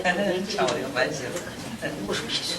참 오랜만이죠. 무슨 짓을.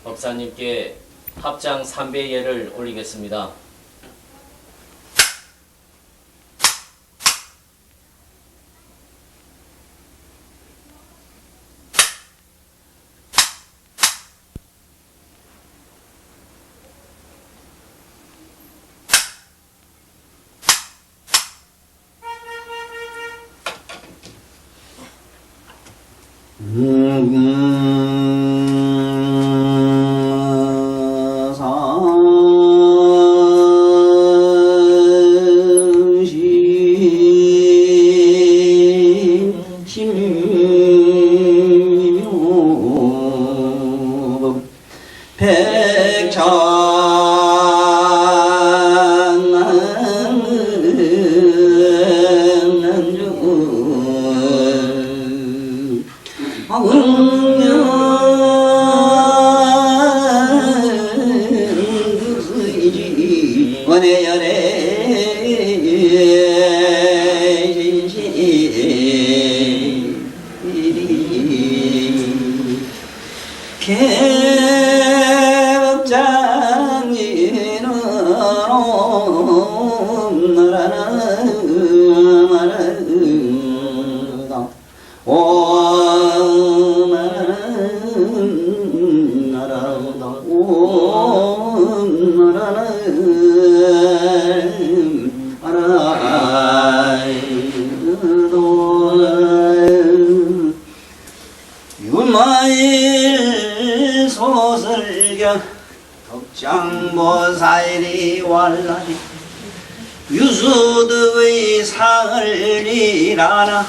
법사님께 합장 3배 예를 올리겠습니다. 유마일 소설경 덕장모사일이 왈라리 유수드의 상을 일하나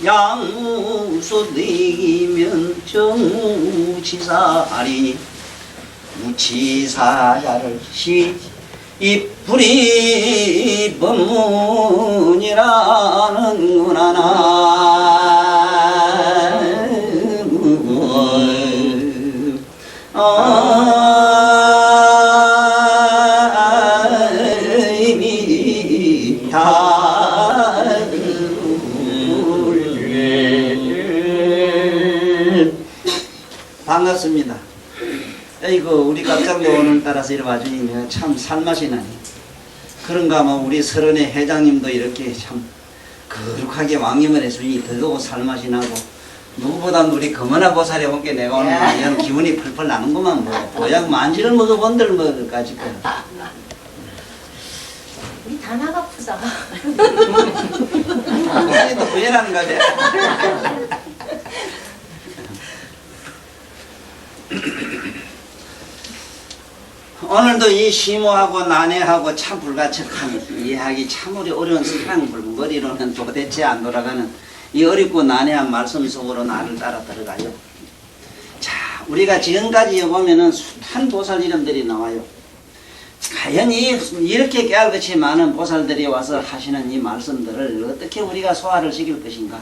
양무수득이면 정무치사리니 무치사자를 이 불이 법문이라는구나 반갑습니다. 아이고 우리 갑장도 오늘따라서 이리 와주니 내가 참 살맛이 나네. 그런가 하면 우리 설원의 회장님도 이렇게 참 거룩하게 왕님을 해주니 더더욱 살맛이 나고 누구보다 우리 금은아 보살에 온게 내가 오늘 이런 기분이 펄펄 나는구만. 뭐 보약 만지를 먹어본들 뭐까지 우리 다 나가쁘자. 또 부연하는 거지. 오늘도 이 심오하고 난해하고 참 불가척한 이해하기 참으로 어려운 사랑불 머리로는 도대체 안 돌아가는 이 어렵고 난해한 말씀 속으로 나를 따라 들어가요. 자, 우리가 지금까지 보면은 숱한 보살 이름들이 나와요. 과연 이렇게 깨알같이 많은 보살들이 와서 하시는 이 말씀들을 어떻게 우리가 소화를 시킬 것인가?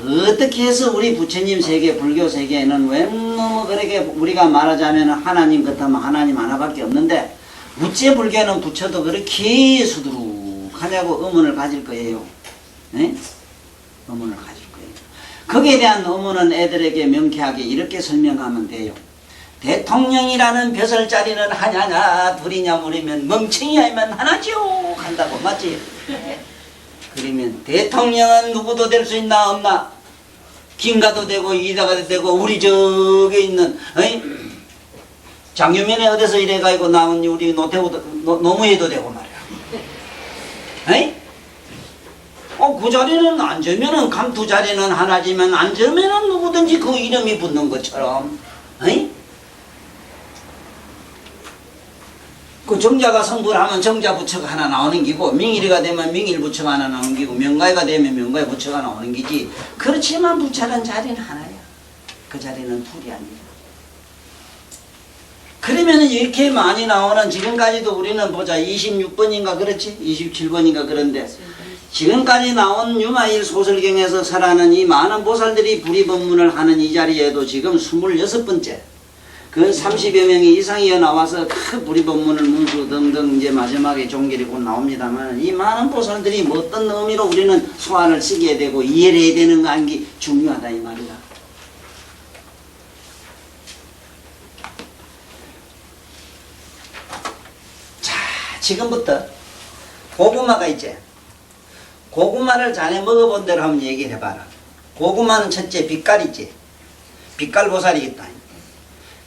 어떻게 해서 우리 부처님 세계, 불교 세계에는 왜 너무 그렇게 우리가 말하자면 하나님 같으면 하나님 하나밖에 없는데 우째 불교는 부처도 그렇게 수두룩하냐고 의문을 가질 거예요. 네? 의문을 가질 거예요. 거기에 대한 의문은 애들에게 명쾌하게 이렇게 설명하면 돼요. 대통령이라는 벼슬자리는 하냐냐 둘이냐 물으면 멍청이 아니면 하나죠 한다고. 맞지? 그러면 대통령은 누구도 될 수 있나 없나? 김가도 되고 이다가도 되고 우리 저기 있는 어이? 장유면에 어디서 이래가지고 나온 우리 노태우도 노무해도 되고 말이야. 에이? 그 자리는 앉으면은 감투 자리는 하나지만 앉으면은 누구든지 그 이름이 붙는 것처럼, 에이? 그 정자가 성불하면 정자 부처가 하나 나오는 기고, 명일이가 되면 명일 부처가 하나 나오는 기고, 명가이가 되면 명가이 부처가 나오는 기지. 그렇지만 부처는 자리는 하나야. 그 자리는 둘이 아니야. 그러면은 이렇게 많이 나오는, 지금까지도 우리는 보자 26번인가 그렇지? 27번인가 그런데 지금까지 나온 유마일 소설경에서 설하는 이 많은 보살들이 불의법문을 하는 이 자리에도 지금 26번째 그 30여 명이 이상이어 나와서 그 불의법문을 문수 등등 이제 마지막에 종결이 곧 나옵니다만, 이 많은 보살들이 뭐 어떤 의미로 우리는 소환을 쓰게 되고 이해를 해야 되는 거 하는 게 중요하다 이 말이야. 지금부터 고구마가 있지. 고구마를 자네 먹어본 대로 한번 얘기를 해봐라. 고구마는 첫째 빛깔 있지. 빛깔 보살이 있다.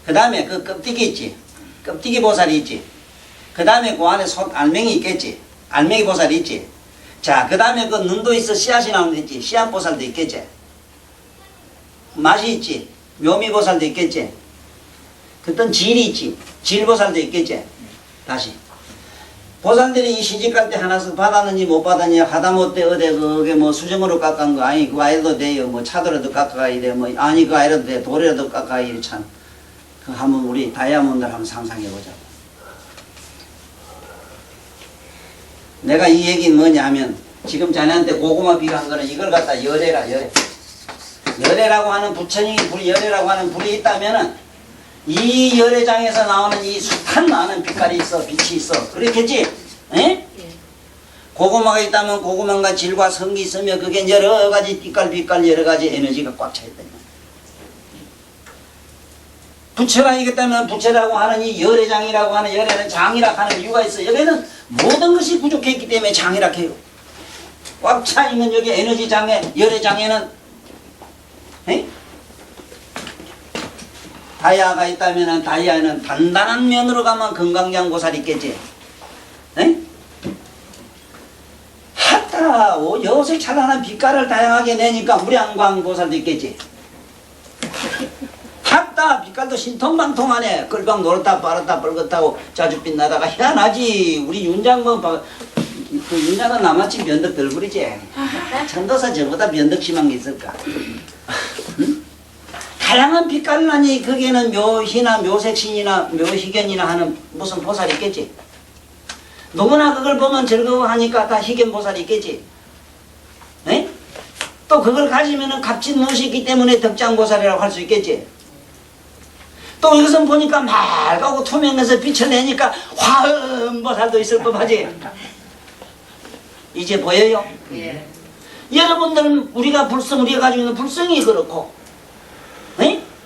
그 다음에 그 껍데기 있지. 껍데기 보살이 있지. 그 다음에 그 안에 알맹이 있겠지. 알맹이 보살이 있지. 자, 그 다음에 그 눈도 있어 씨앗이 나오는 데 있지. 씨앗 보살도 있겠지. 맛이 있지. 묘미 보살도 있겠지. 그땐 질이 있지. 질 보살도 있겠지. 다시. 보살들이 이 시집갈 때 하나씩 받았는지 못 받았느냐 하다못해 어디 그게 뭐 수정으로 깎은 거 아니 그거 아니라도 돼요. 뭐 차도라도 깎아야 돼. 뭐 아니 그거 아니라도 돼. 돌이라도 깎아야 돼. 참. 그 한번 우리 다이아몬드를 한번 상상해보자. 내가 이 얘기는 뭐냐면 지금 자네한테 고구마 비유한 거는 이걸 갖다 열애라 열애. 열애라고 하는 부처님이 열애라고 하는 불이 있다면은 이 열애장에서 나오는 이 숱한 많은 빛깔이 있어, 빛이 있어. 그렇겠지? 에? 고구마가 있다면 고구마가 질과 성기 있으며 그게 여러 가지 빛깔 여러 가지 에너지가 꽉 차 있다. 부처가 있겠다면 부처라고 하는 이 열애장이라고 하는 열애는 장이라 하는 이유가 있어. 여기는 모든 것이 부족했기 때문에 장이라 해요. 꽉 차 있는 여기 에너지 장에, 열애장에는 에? 다이아가 있다면 다이아에는 단단한 면으로 가면 건강장 보살이 있겠지. 에? 하다 요새 찬란한 빛깔을 다양하게 내니까 무량광 보살도 있겠지. 하다 빛깔도 신통방통하네. 끌방 노랗다 빠르다 뻘겋다고 자주 빛나다가 희한하지. 우리 윤장뭐 그 윤장은 나마치 면덕 덜 부리지. 전도사 저보다 면덕 심한 게 있을까? 응? 다양한 빛깔을 하니 거기에는 묘희나 묘색신이나 묘희견이나 하는 무슨 보살이 있겠지. 누구나 그걸 보면 즐거워하니까 다 희견 보살이 있겠지. 에? 또 그걸 가지면은 값진 무엇이 있기 때문에 덕장 보살이라고 할 수 있겠지. 또 이것은 보니까 맑고 투명해서 비춰내니까 화음 보살도 있을 법하지. 이제 보여요? 예. 여러분들은 우리가 가지고 있는 불성이 그렇고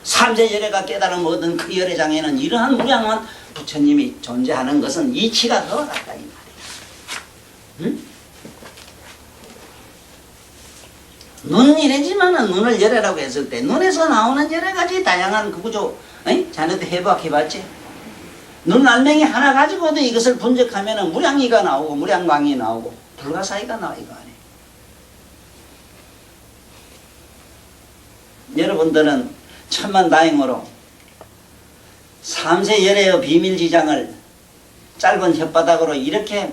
삼세 열애가 깨달음 얻은 그 열애장에는 이러한 무량한 부처님이 존재하는 것은 이치가 더 같다 이 말이야. 응? 눈은 이래지만은 눈을 열애라고 했을 때 눈에서 나오는 여러 가지 다양한 그 구조, 자네도 해봤지? 눈 알맹이 하나 가지고도 이것을 분석하면은 무량이가 나오고 무량광이 나오고 불가사의가 나와 이거 안에. 여러분들은 천만 다행으로 삼세 열애의 비밀지장을 짧은 혓바닥으로 이렇게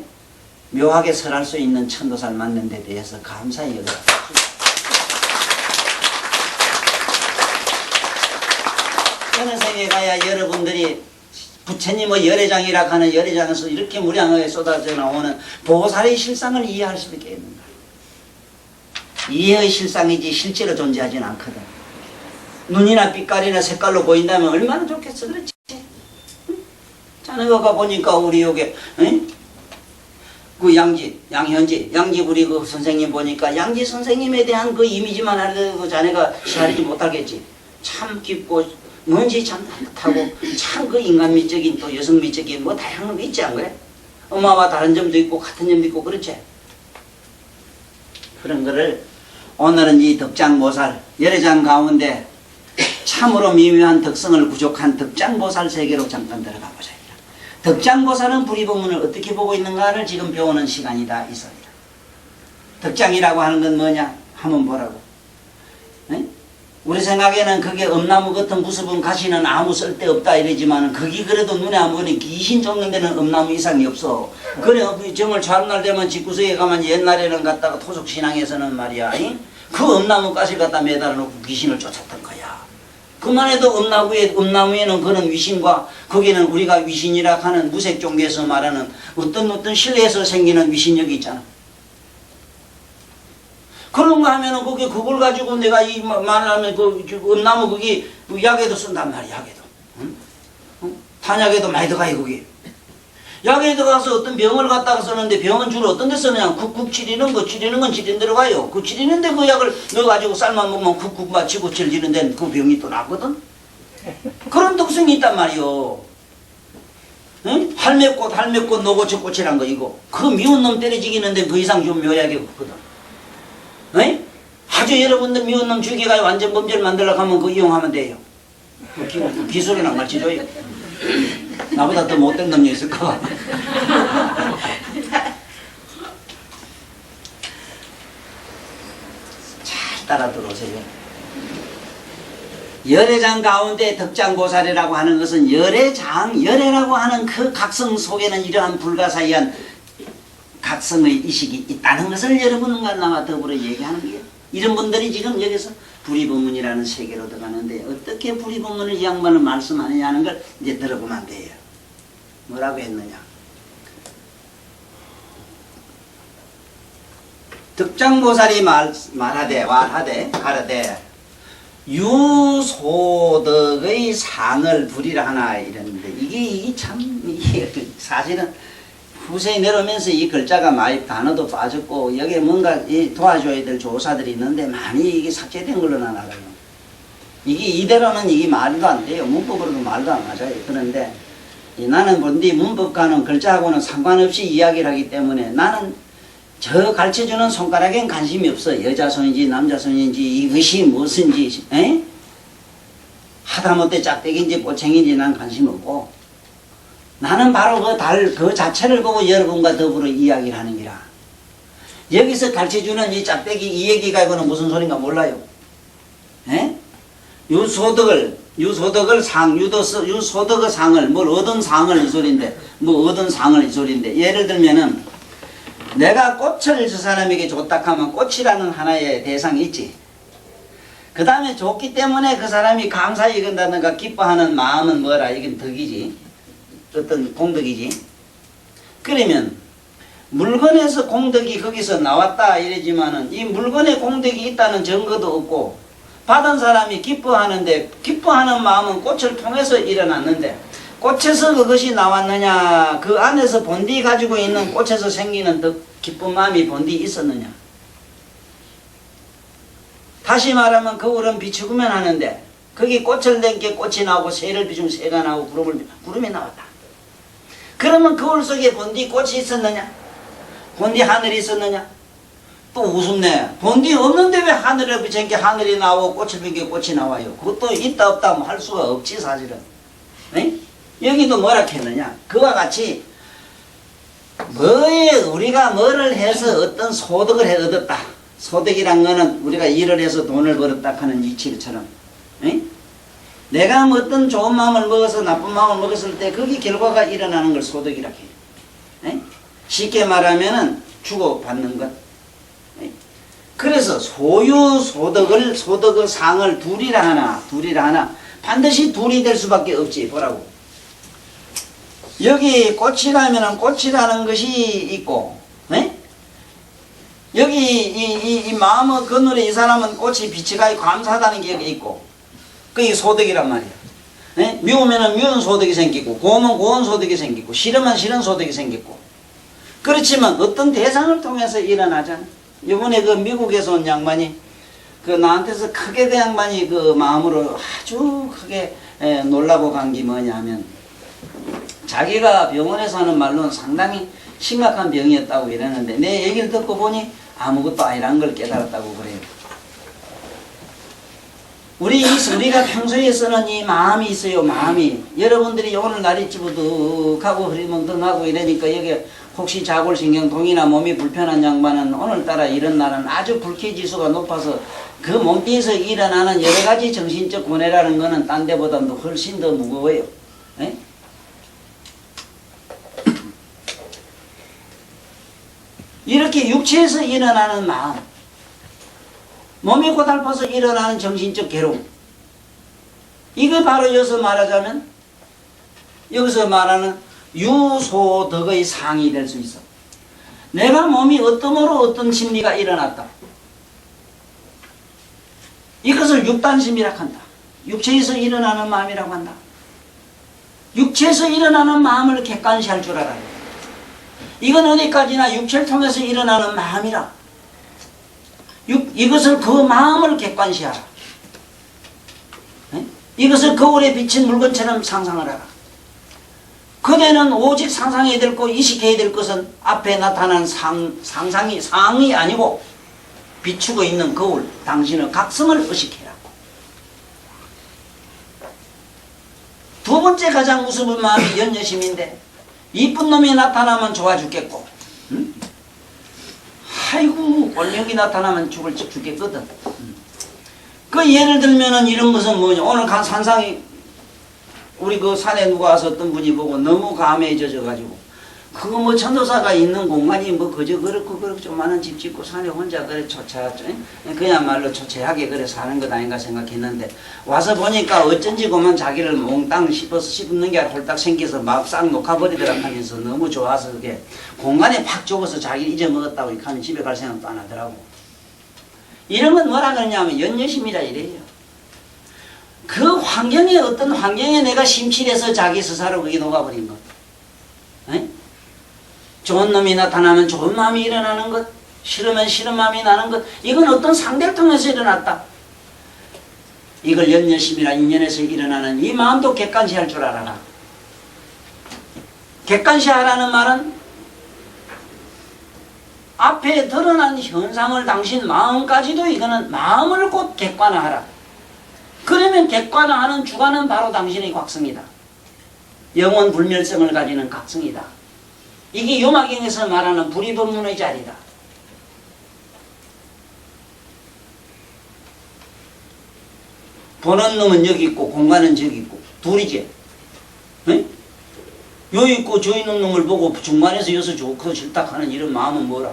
묘하게 설할 수 있는 천도사를 만난 데 대해서 감사히 여겨. 어느 생에 가야 여러분들이 부처님의 열애장이라 하는 열애장에서 이렇게 무량하게 쏟아져 나오는 보살의 실상을 이해할 수 있겠는가. 이해의 실상이지 실제로 존재하지는 않거든. 눈이나 빛깔이나 색깔로 보인다면 얼마나 좋겠어. 그렇지? 응? 자네가 보니까 우리 여기 그 양현지 우리 그 선생님 보니까 양지 선생님에 대한 그 이미지만 하더라도 자네가 헤아리지 못하겠지. 참 깊고 뭔지 참 따뜻하고 참 그 인간 미적인 또 여성 미적인 뭐 다양한 게 있지 않 그래? 엄마와 다른 점도 있고 같은 점도 있고 그렇지? 그런 거를 오늘은 이 덕장보살 열애장 가운데 참으로 미묘한 덕성을 구족한 덕장보살 세계로 잠깐 들어가 보자. 덕장보살은 불이법문을 어떻게 보고 있는가를 지금 배우는 시간이다 이 소리다. 덕장이라고 하는 건 뭐냐? 한번 보라고. 에? 우리 생각에는 그게 엄나무 같은 무수분 가시는 아무 쓸데없다 이러지만 그게 그래도 눈에 안 보니 귀신 쫓는 데는 엄나무 이상이 없어. 그래 정말 좌날 되면 집구석에 가면 옛날에는 갔다가 토속신앙에서는 말이야 그 엄나무 가시 갖다 매달아 놓고 귀신을 쫓았던 거야. 그만해도 엄나무에는 그런 위신과 거기는 우리가 위신이라 하는 무색 종교에서 말하는 어떤 실내에서 생기는 위신력이 있잖아. 그런 거 하면은 그걸 가지고 내가 이 말하면 그 엄나무 거기 약에도 쓴단 말이야. 약에도. 응? 탄약에도 많이 들어가요 거기. 약에 들어가서 어떤 병을 갖다가 쓰는데 병은 주로 어떤 데 쓰느냐. 쿡쿡 치리는 건 치리는 들어가요. 그 치리는데 그 약을 넣어가지고 쌀만 먹으면 쿡쿡 맞히고 질리는 데는 그 병이 또 낫거든. 그런 특성이 있단 말이요. 응? 할매꽃 노고초꽃이란 거 이거. 그 미운 놈 때려지기는데 그 이상 좀 묘하게 없거든. 응? 아주 여러분들 미운 놈 죽이가 완전 범죄를 만들려고 하면 그거 이용하면 돼요. 그 기술은 안 가르쳐줘요. 나보다 더 못된 놈이 있을까? 잘 따라 들어오세요. 열애장 가운데 덕장보살이라고 하는 것은 열애라고 하는 그 각성 속에는 이러한 불가사의한 각성의 의식이 있다는 것을 여러분과 나와 더불어 얘기하는 거예요. 이런 분들이 지금 여기서 불이법문이라는 세계로 들어가는데 어떻게 불이법문을 이 양반은 말씀하느냐는 걸 이제 들어보면 돼요. 뭐라고 했느냐. 덕장보살이 말하되 가라되 유소덕의 상을 부리라 하나 이랬는데 이게 사실은 후세에 내려오면서 이 글자가 많이 단어도 빠졌고 여기에 뭔가 도와줘야 될 조사들이 있는데 많이 이게 삭제된 걸로 나가요. 이게 이대로는 이게 말도 안 돼요. 문법으로도 말도 안 맞아요. 그런데 나는 본디 문법과는 글자하고는 상관없이 이야기를 하기 때문에 나는 저 가르쳐주는 손가락엔 관심이 없어. 여자 손인지 남자 손인지 이것이 무엇인지 하다못해 짝대기인지 꼬챙인지 난 관심 없고 나는 바로 그 자체를 보고 여러분과 더불어 이야기를 하는 기라. 여기서 가르쳐주는 이 짝대기 이 얘기가 이거는 무슨 소린가 몰라요. 에? 유소덕의 상을 뭘 얻은 상을 이 소린데 뭐 얻은 상을 이 소린데 예를 들면은 내가 꽃을 저 사람에게 줬다 하면 꽃이라는 하나의 대상이 있지. 그 다음에 줬기 때문에 그 사람이 감사히 여긴다든가 기뻐하는 마음은 뭐라 이건 덕이지. 어떤 공덕이지. 그러면 물건에서 공덕이 거기서 나왔다 이러지만은 이 물건에 공덕이 있다는 증거도 없고 받은 사람이 기뻐하는데 기뻐하는 마음은 꽃을 통해서 일어났는데 꽃에서 그것이 나왔느냐 그 안에서 본디 가지고 있는 꽃에서 생기는 더 기쁜 마음이 본디 있었느냐. 다시 말하면 거울은 비추기만 하는데 거기 꽃을 댄 게 꽃이 나오고 새를 비추면 새가 나오고 구름이 나왔다. 그러면 거울 속에 본디 꽃이 있었느냐? 본디 하늘이 있었느냐? 또 우습네. 본디 없는데 왜 하늘을 비춘 게 하늘이 나오고 꽃을 핀 게 꽃이 나와요? 그것도 있다 없다 뭐 할 수가 없지 사실은. 에? 여기도 뭐라 했느냐? 그와 같이 우리가 뭐를 해서 어떤 소득을 해 얻었다. 소득이란 거는 우리가 일을 해서 돈을 벌었다 하는 이치처럼. 에? 내가 뭐 어떤 좋은 마음을 먹어서 나쁜 마음을 먹었을 때 거기 결과가 일어나는 걸 소득이라 해요. 에? 쉽게 말하면은 주고받는 것. 에? 그래서 소득의 상을 둘이라 하나 반드시 둘이 될 수밖에 없지. 보라고. 여기 꽃이라면은 꽃이라는 것이 있고, 에? 여기 이 마음의 그늘에 이 사람은 꽃이 빛이 가고 감사하다는 게 여기 있고, 그게 소득이란 말이야. 에? 미우면은 미운 소득이 생기고, 고우면 고운 소득이 생기고, 싫으면 싫은 소득이 생기고. 그렇지만 어떤 대상을 통해서 일어나잖아. 이번에 그 미국에서 온 양반이 그 나한테서 크게 그 양반이 그 마음으로 아주 크게 놀라고 간 게 뭐냐면 자기가 병원에서 하는 말로는 상당히 심각한 병이었다고 이랬는데 내 얘기를 듣고 보니 아무것도 아니란 걸 깨달았다고 그래요. 우리가 평소에 쓰는 이 마음이 있어요. 마음이. 여러분들이 오늘 날이 찌부득하고 흐리멍텅하고 이러니까 여기 혹시 자골신경통이나 몸이 불편한 양반은 오늘따라 이런 날은 아주 불쾌지수가 높아서 그 몸뚱이에서 일어나는 여러 가지 정신적 고뇌라는 거는 딴 데보다도 훨씬 더 무거워요. 에? 이렇게 육체에서 일어나는 마음, 몸이 고달파서 일어나는 정신적 괴로움, 이거 바로 여기서 말하자면 여기서 말하는 유소덕의 상이 될 수 있어. 내가 몸이 어떠므로 어떤 심리가 일어났다. 이것을 육단심이라고 한다. 육체에서 일어나는 마음이라고 한다. 육체에서 일어나는 마음을 객관시할 줄 알아요. 이건 어디까지나 육체를 통해서 일어나는 마음이라. 이것을 그 마음을 객관시하라. 네? 이것을 거울에 비친 물건처럼 상상을 하라. 그대는 오직 상상해야 될 것, 의식해야 될 것은 앞에 나타난 상이 아니고 비추고 있는 거울, 당신의 각성을 의식해라. 두 번째 가장 무서운 마음이 연여심인데, 이쁜 놈이 나타나면 좋아 죽겠고, 응? 아이고 꼴명이 나타나면 죽겠거든. 그 예를 들면은 이런 것은 뭐냐, 오늘 간 산상이 우리 그 산에 누가 와서 어떤 분이 보고 너무 감해져져 가지고, 그거 뭐 천도사가 있는 공간이 뭐 그저 그렇고 조그마한 집 짓고 산에 혼자 그래 그야말로 초췌하게 그래 사는 것 아닌가 생각했는데, 와서 보니까 어쩐지 그만 자기를 몽땅 씹는 게 홀딱 생겨서 막 싹 녹아버리더라 하면서 너무 좋아서 그게 공간에 팍 좁아서 자기를 잊어먹었다고 이렇게 하면 집에 갈 생각도 안 하더라고. 이런 건 뭐라 그러냐면 연여심이라 이래요. 그 환경에, 어떤 환경에 내가 심취해서 자기 스스로 그게 녹아버린 것. 에? 좋은 놈이 나타나면 좋은 마음이 일어나는 것, 싫으면 싫은 마음이 나는 것, 이건 어떤 상대를 통해서 일어났다. 이걸 연여심이라 인연에서 일어나는 이 마음도 객관시할 줄 알아라. 객관시하라는 말은 앞에 드러난 현상을 당신 마음까지도, 이거는 마음을 곧 객관화하라. 그러면 객관화하는 주관은 바로 당신의 각성이다. 영원 불멸성을 가지는 각성이다. 이게 요마경에서 말하는 불이법문의 자리다. 보는 놈은 여기 있고 공간은 저기 있고 둘이지. 에? 여기 있고 저 있는 놈을 보고 중간에서 여기서 좋고 싫다 하는 이런 마음은 뭐라?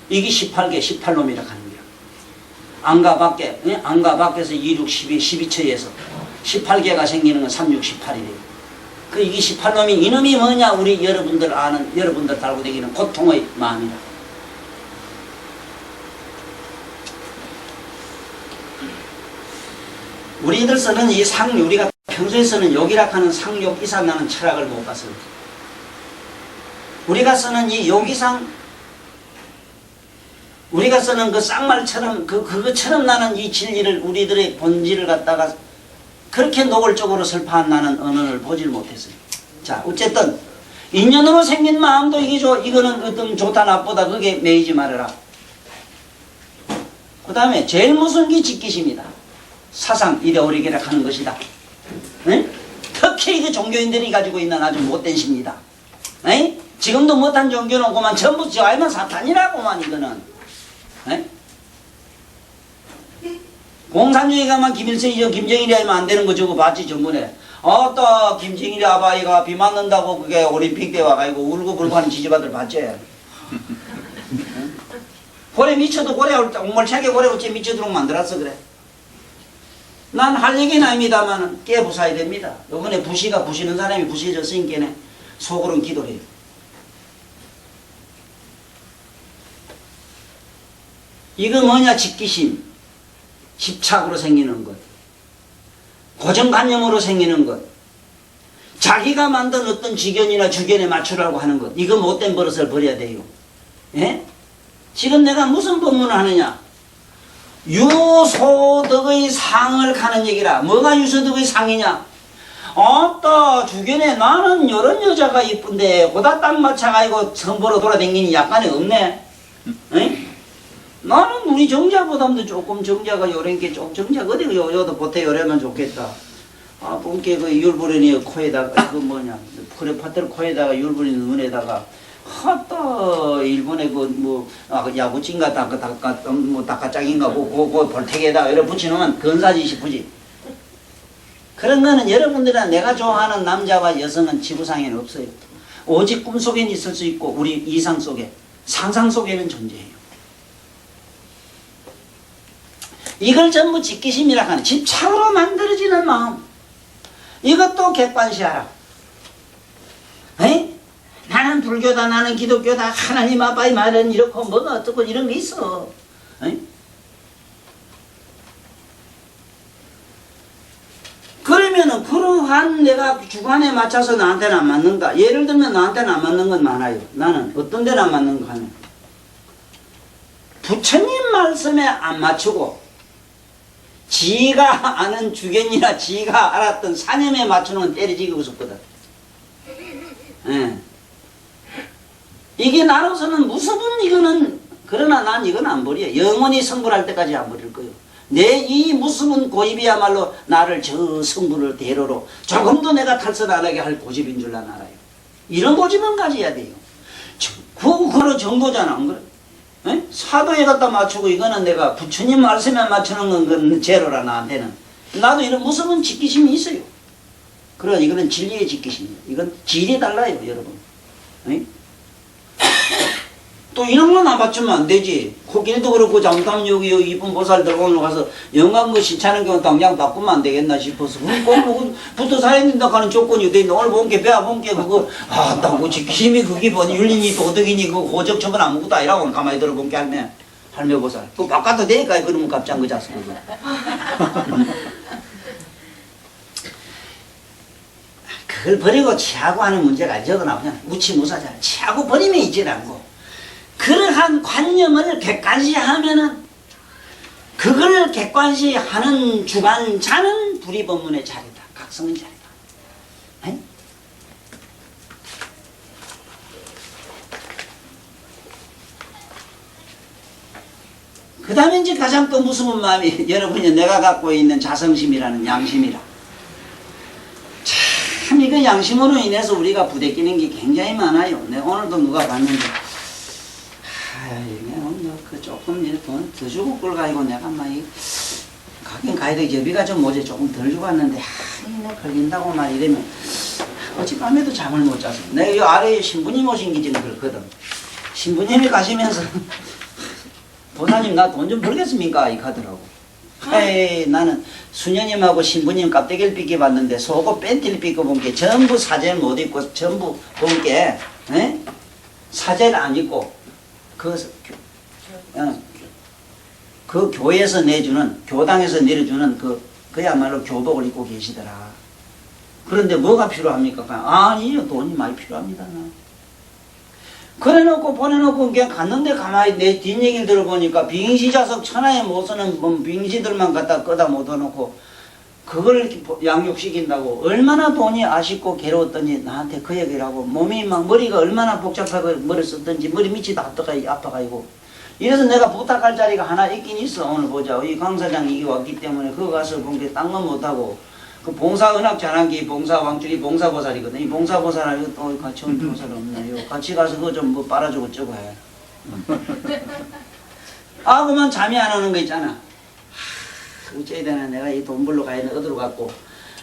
이게 18개 18놈이라 하는 거야. 안과 밖에, 에? 안과 밖에서 2, 6, 12, 12처에서 18개가 생기는 건 3, 6, 18이래요. 그 이게 18놈이, 이놈이 뭐냐? 우리 여러분들 아는, 여러분들 달고 다니는 고통의 마음이다. 우리들 쓰는 이 우리가 평소에 쓰는 욕이라 하는 상욕 이상 나는 철학을 못 봤어요. 우리가 쓰는 이 욕이상, 우리가 쓰는 그 쌍말처럼, 그것처럼 나는 이 진리를, 우리들의 본질을 갖다가 그렇게 노골적으로 설파한 나는 언어를 보질 못했어요. 자, 어쨌든 인연으로 생긴 마음도 이거는 어떤 좋다 나쁘다 그게 매이지 말아라. 그 다음에 제일 무서운 게 직기심이다. 사상 이데올로기라 하는 것이다. 응? 특히 이게 종교인들이 가지고 있는 아주 못된 심리다. 응? 지금도 못한 종교는 그만 전부 저 알면 사탄이라고만 이거는. 응? 공산주의 가만 김일성이죠. 김정일이 하면 안 되는 거 저거 봤지 전번에. 또 김정일이 아바이가 비 맞는다고 그게 올림픽 때 와가지고 울고 불고 하는 지지바들 봤지. 고래 미쳐도 고래 옹몰차게 고래 어째 미쳐도록 만들었어 그래. 난 할 얘기는 아닙니다만 깨부사야 됩니다. 요번에 부시가 부시는 사람이 부시해졌으니까 속으로는 기도를 해요. 이거 뭐냐? 직기심, 집착으로 생기는 것, 고정관념으로 생기는 것, 자기가 만든 어떤 지견이나 주견에 맞추라고 하는 것, 이거 못된 버릇을 버려야 돼요. 예? 지금 내가 무슨 법문을 하느냐? 유소덕의 상을 가는 얘기라. 뭐가 유소덕의 상이냐? 주변에 나는 이런 여자가 이쁜데 고다 딱 맞춰가지고 선보러 돌아다니니 약간이 없네. 에? 나는 우리 정자보다도 조금 정자가 요런 게 좀 정자 어디 요도 보태 요래면 좋겠다. 아, 본게 그 율브린이 코에다가 그 뭐냐 크레파테르 코에다가 율브린 눈에다가 하다 일본의 그뭐 야구찐가 뭐 닭가짱인가 그 볼텍에다가 이래 붙이놓으면 근사지 싶으지. 그런 거는 여러분들이나 내가 좋아하는 남자와 여성은 지구상에는 없어요. 오직 꿈속에는 있을 수 있고 우리 이상 속에 상상 속에는 존재해요. 이걸 전부 직기심이라 하는 집착으로 만들어지는 마음. 이것도 객관시하라. 에이? 나는 불교다, 나는 기독교다, 하나님 아빠의 말은 이렇고 뭐가 어떻고 이런 게 있어. 에이? 그러면은 그러한 내가 주관에 맞춰서 나한테는 안 맞는가? 예를 들면 나한테는 안 맞는 건 많아요. 나는 어떤 데는 안 맞는가 하면 부처님 말씀에 안 맞추고 지가 아는 주견이나 지가 알았던 사념에 맞추는 건 때려지기 무섭거든. 예. 이게 나로서는 무섭은 이거는 그러나 난 이건 안 버려. 영원히 성불할 때까지 안 버릴 거예요. 내 이 무섭은 고집이야말로 나를 저 성불을 대로로 조금도 내가 탈선 안 하게 할 고집인 줄 난 알아요. 이런 고집은 가져야 돼요. 그거 정도잖아, 안 그래? 에? 사도에 갖다 맞추고 이거는 내가 부처님 말씀에 맞추는 건 제로라 나한테는. 나도 이런 무서운 직기심이 있어요. 그래 이거는 진리의 직기심이에요. 이건 질이 달라요 여러분. 에? 또 이런 건 안 맞추면 안 되지. 코끼리도 그렇고 잘못하면 여기 이쁜 보살 들고 가서 영광거 신차는 경우 당장 바꾸면 안 되겠나 싶어서 꼭 붙어 살아야 된다 하는 조건이 돼. 오늘 본 게 배워 본 게 그거 딱 직기심이 그게 뭐 윤리니 도덕이니 그 호적 처분 아무것도 아니라고 가만히 들어본 게 할매 보살. 그거 바꿔도 되니까 그러면 깜짝 그 자식 그거. 그걸 버리고 취하고 하는 문제가 아니잖아. 그냥 무치무사잖아. 취하고 버리면 있지 않고. 그러한 관념을 객관시하면은 그걸 객관시하는 주관자는 불이법문의 자리다. 각성의 자리다. 에? 그 다음에 이제 가장 또 무서운 마음이 여러분이 내가 갖고 있는 자성심이라는 양심이라. 참 이거 양심으로 인해서 우리가 부대끼는 게 굉장히 많아요. 내가 오늘도 누가 봤는데 그 조금 돈 더 주고 끌 가지고 내가 막 가긴 가야 돼. 여비가 좀 뭐지 조금 덜 주고 왔는데 내가 걸린다고 말 이러면 어젯밤에도 잠을 못 자서 내가 이 아래에 신부님 오신 게 지금 그렇거든. 신부님이 가시면서 보사님 나 돈 좀 벌겠습니까? 이 가더라고. 에이 나는 수녀님하고 신부님 깝대기를 삐껴 봤는데 속옷 팬티를 삐껴 본 게 전부 사제를 못 입고 전부 본 게 사제를 안 입고 그 교회에서 내주는 교당에서 내려주는 그야말로 교복을 입고 계시더라. 그런데 뭐가 필요합니까? 아니요 돈이 많이 필요합니다. 그래놓고 보내놓고 그냥 갔는데 가만히 내 뒷얘기를 들어보니까 빙시자석 천하에 못 쓰는 빙시들만 갖다 끄다 묻어놓고 그걸 양육시킨다고 얼마나 돈이 아쉽고 괴로웠더니 나한테 그 얘기를 하고 몸이 막 머리가 얼마나 복잡하게 머리 썼던지 머리 밑이 다 아파가지고 이래서 내가 부탁할 자리가 하나 있긴 있어. 오늘 보자. 이 강사장이 이기 왔기 때문에 그거 가서 본 게 딴 건 못하고 그 봉사은학 전환기 봉사왕줄이 봉사보살이거든. 이 봉사보살하고 또 같이 온 보살 없네요. 같이 가서 그거 좀 뭐 빨아주고 저거 해. 아 그만 잠이 안 오는 거 있잖아. 어째야 되나 내가 이 돈 벌러 가야 되나 어디로 갔고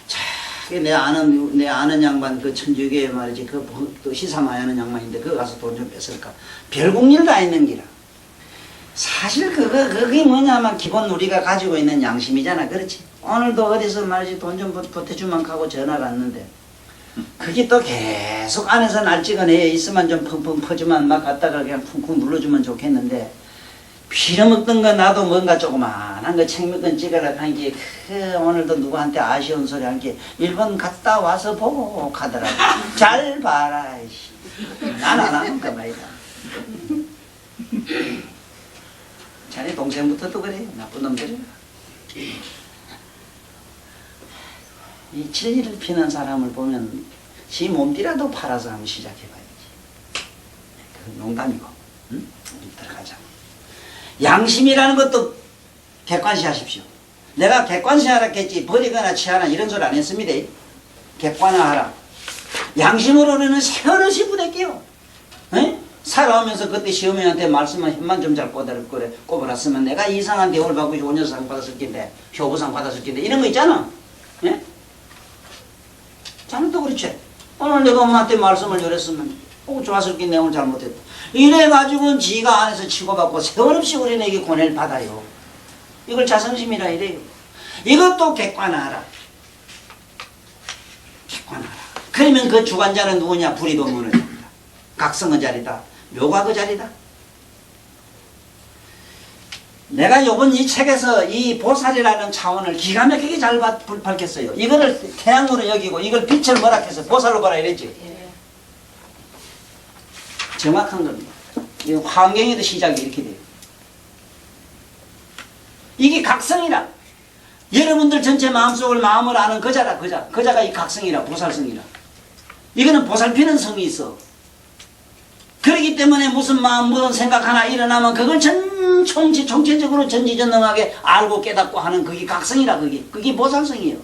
자기 내 아는 양반 그 천주교에 말이지 그 시사마야 하는 양반인데 그거 가서 돈 좀 뺏을까 별국일 다 있는 기라. 사실 그게 뭐냐면 기본 우리가 가지고 있는 양심이잖아. 그렇지. 오늘도 어디서 말이지 돈 좀 보태주면 하고 전화가 왔는데 그게 또 계속 안에서 날 찍어내야 있으면 좀 펑펑 퍼주면 막 갖다가 그냥 쿵쿵 눌러주면 좋겠는데 빌어먹던 거 나도 뭔가 조그만한 거 책먹던 찍으라 한 게 오늘도 누구한테 아쉬운 소리 한 게 일본 갔다 와서 보고 가더라고. 잘 봐라. 난 안 하는 거 말이다. 자네 동생부터도 그래. 나쁜 놈들이야. 이 진리를 피는 사람을 보면 지 몸띠라도 팔아서 한번 시작해봐야지. 그 농담이고. 응? 우리 들어가자. 양심이라는 것도 객관시하십시오. 내가 객관시하라 했지 버리거나 취하라 이런 소리 안 했습니다. 객관화하라. 양심으로는 세어릇이 부대껴요. 살아오면서 그때 시어머니한테 말씀만 힘만 좀 잘 꼽아놨으면 내가 이상한 대우를 받고 효녀상 받았을 텐데 효부상 받았을 텐데 이런 거 있잖아. 예? 자네도 그렇지. 오늘 내가 엄마한테 말씀을 드렸으면 좋았을 텐데 오늘 잘못했다. 이래가지고 지가 안에서 치고받고 세월없이 우리에게 고뇌를 받아요. 이걸 자성심이라 이래요. 이것도 객관화하라. 객관화하라. 그러면 그 주관자는 누구냐? 불이동문의 자리다. 각성의 자리다. 묘가 그 자리다. 내가 요번 이 책에서 이 보살이라는 차원을 기가 막히게 잘 밝혔어요. 이거를 태양으로 여기고 이걸 빛을 뭐라 해서 보살로 봐라 이랬지. 정확한 겁니다. 이 환경에도 시작이 이렇게 돼요. 이게 각성이라. 여러분들 전체 마음속을 마음을 아는 거자라 거자. 거자가 이 각성이라 보살성이라. 이거는 보살피는 성이 있어. 그렇기 때문에 무슨 마음 무슨 생각 하나 일어나면 그걸 총체적으로 전지전능하게 알고 깨닫고 하는 그게 각성이라 그게 보살성이에요.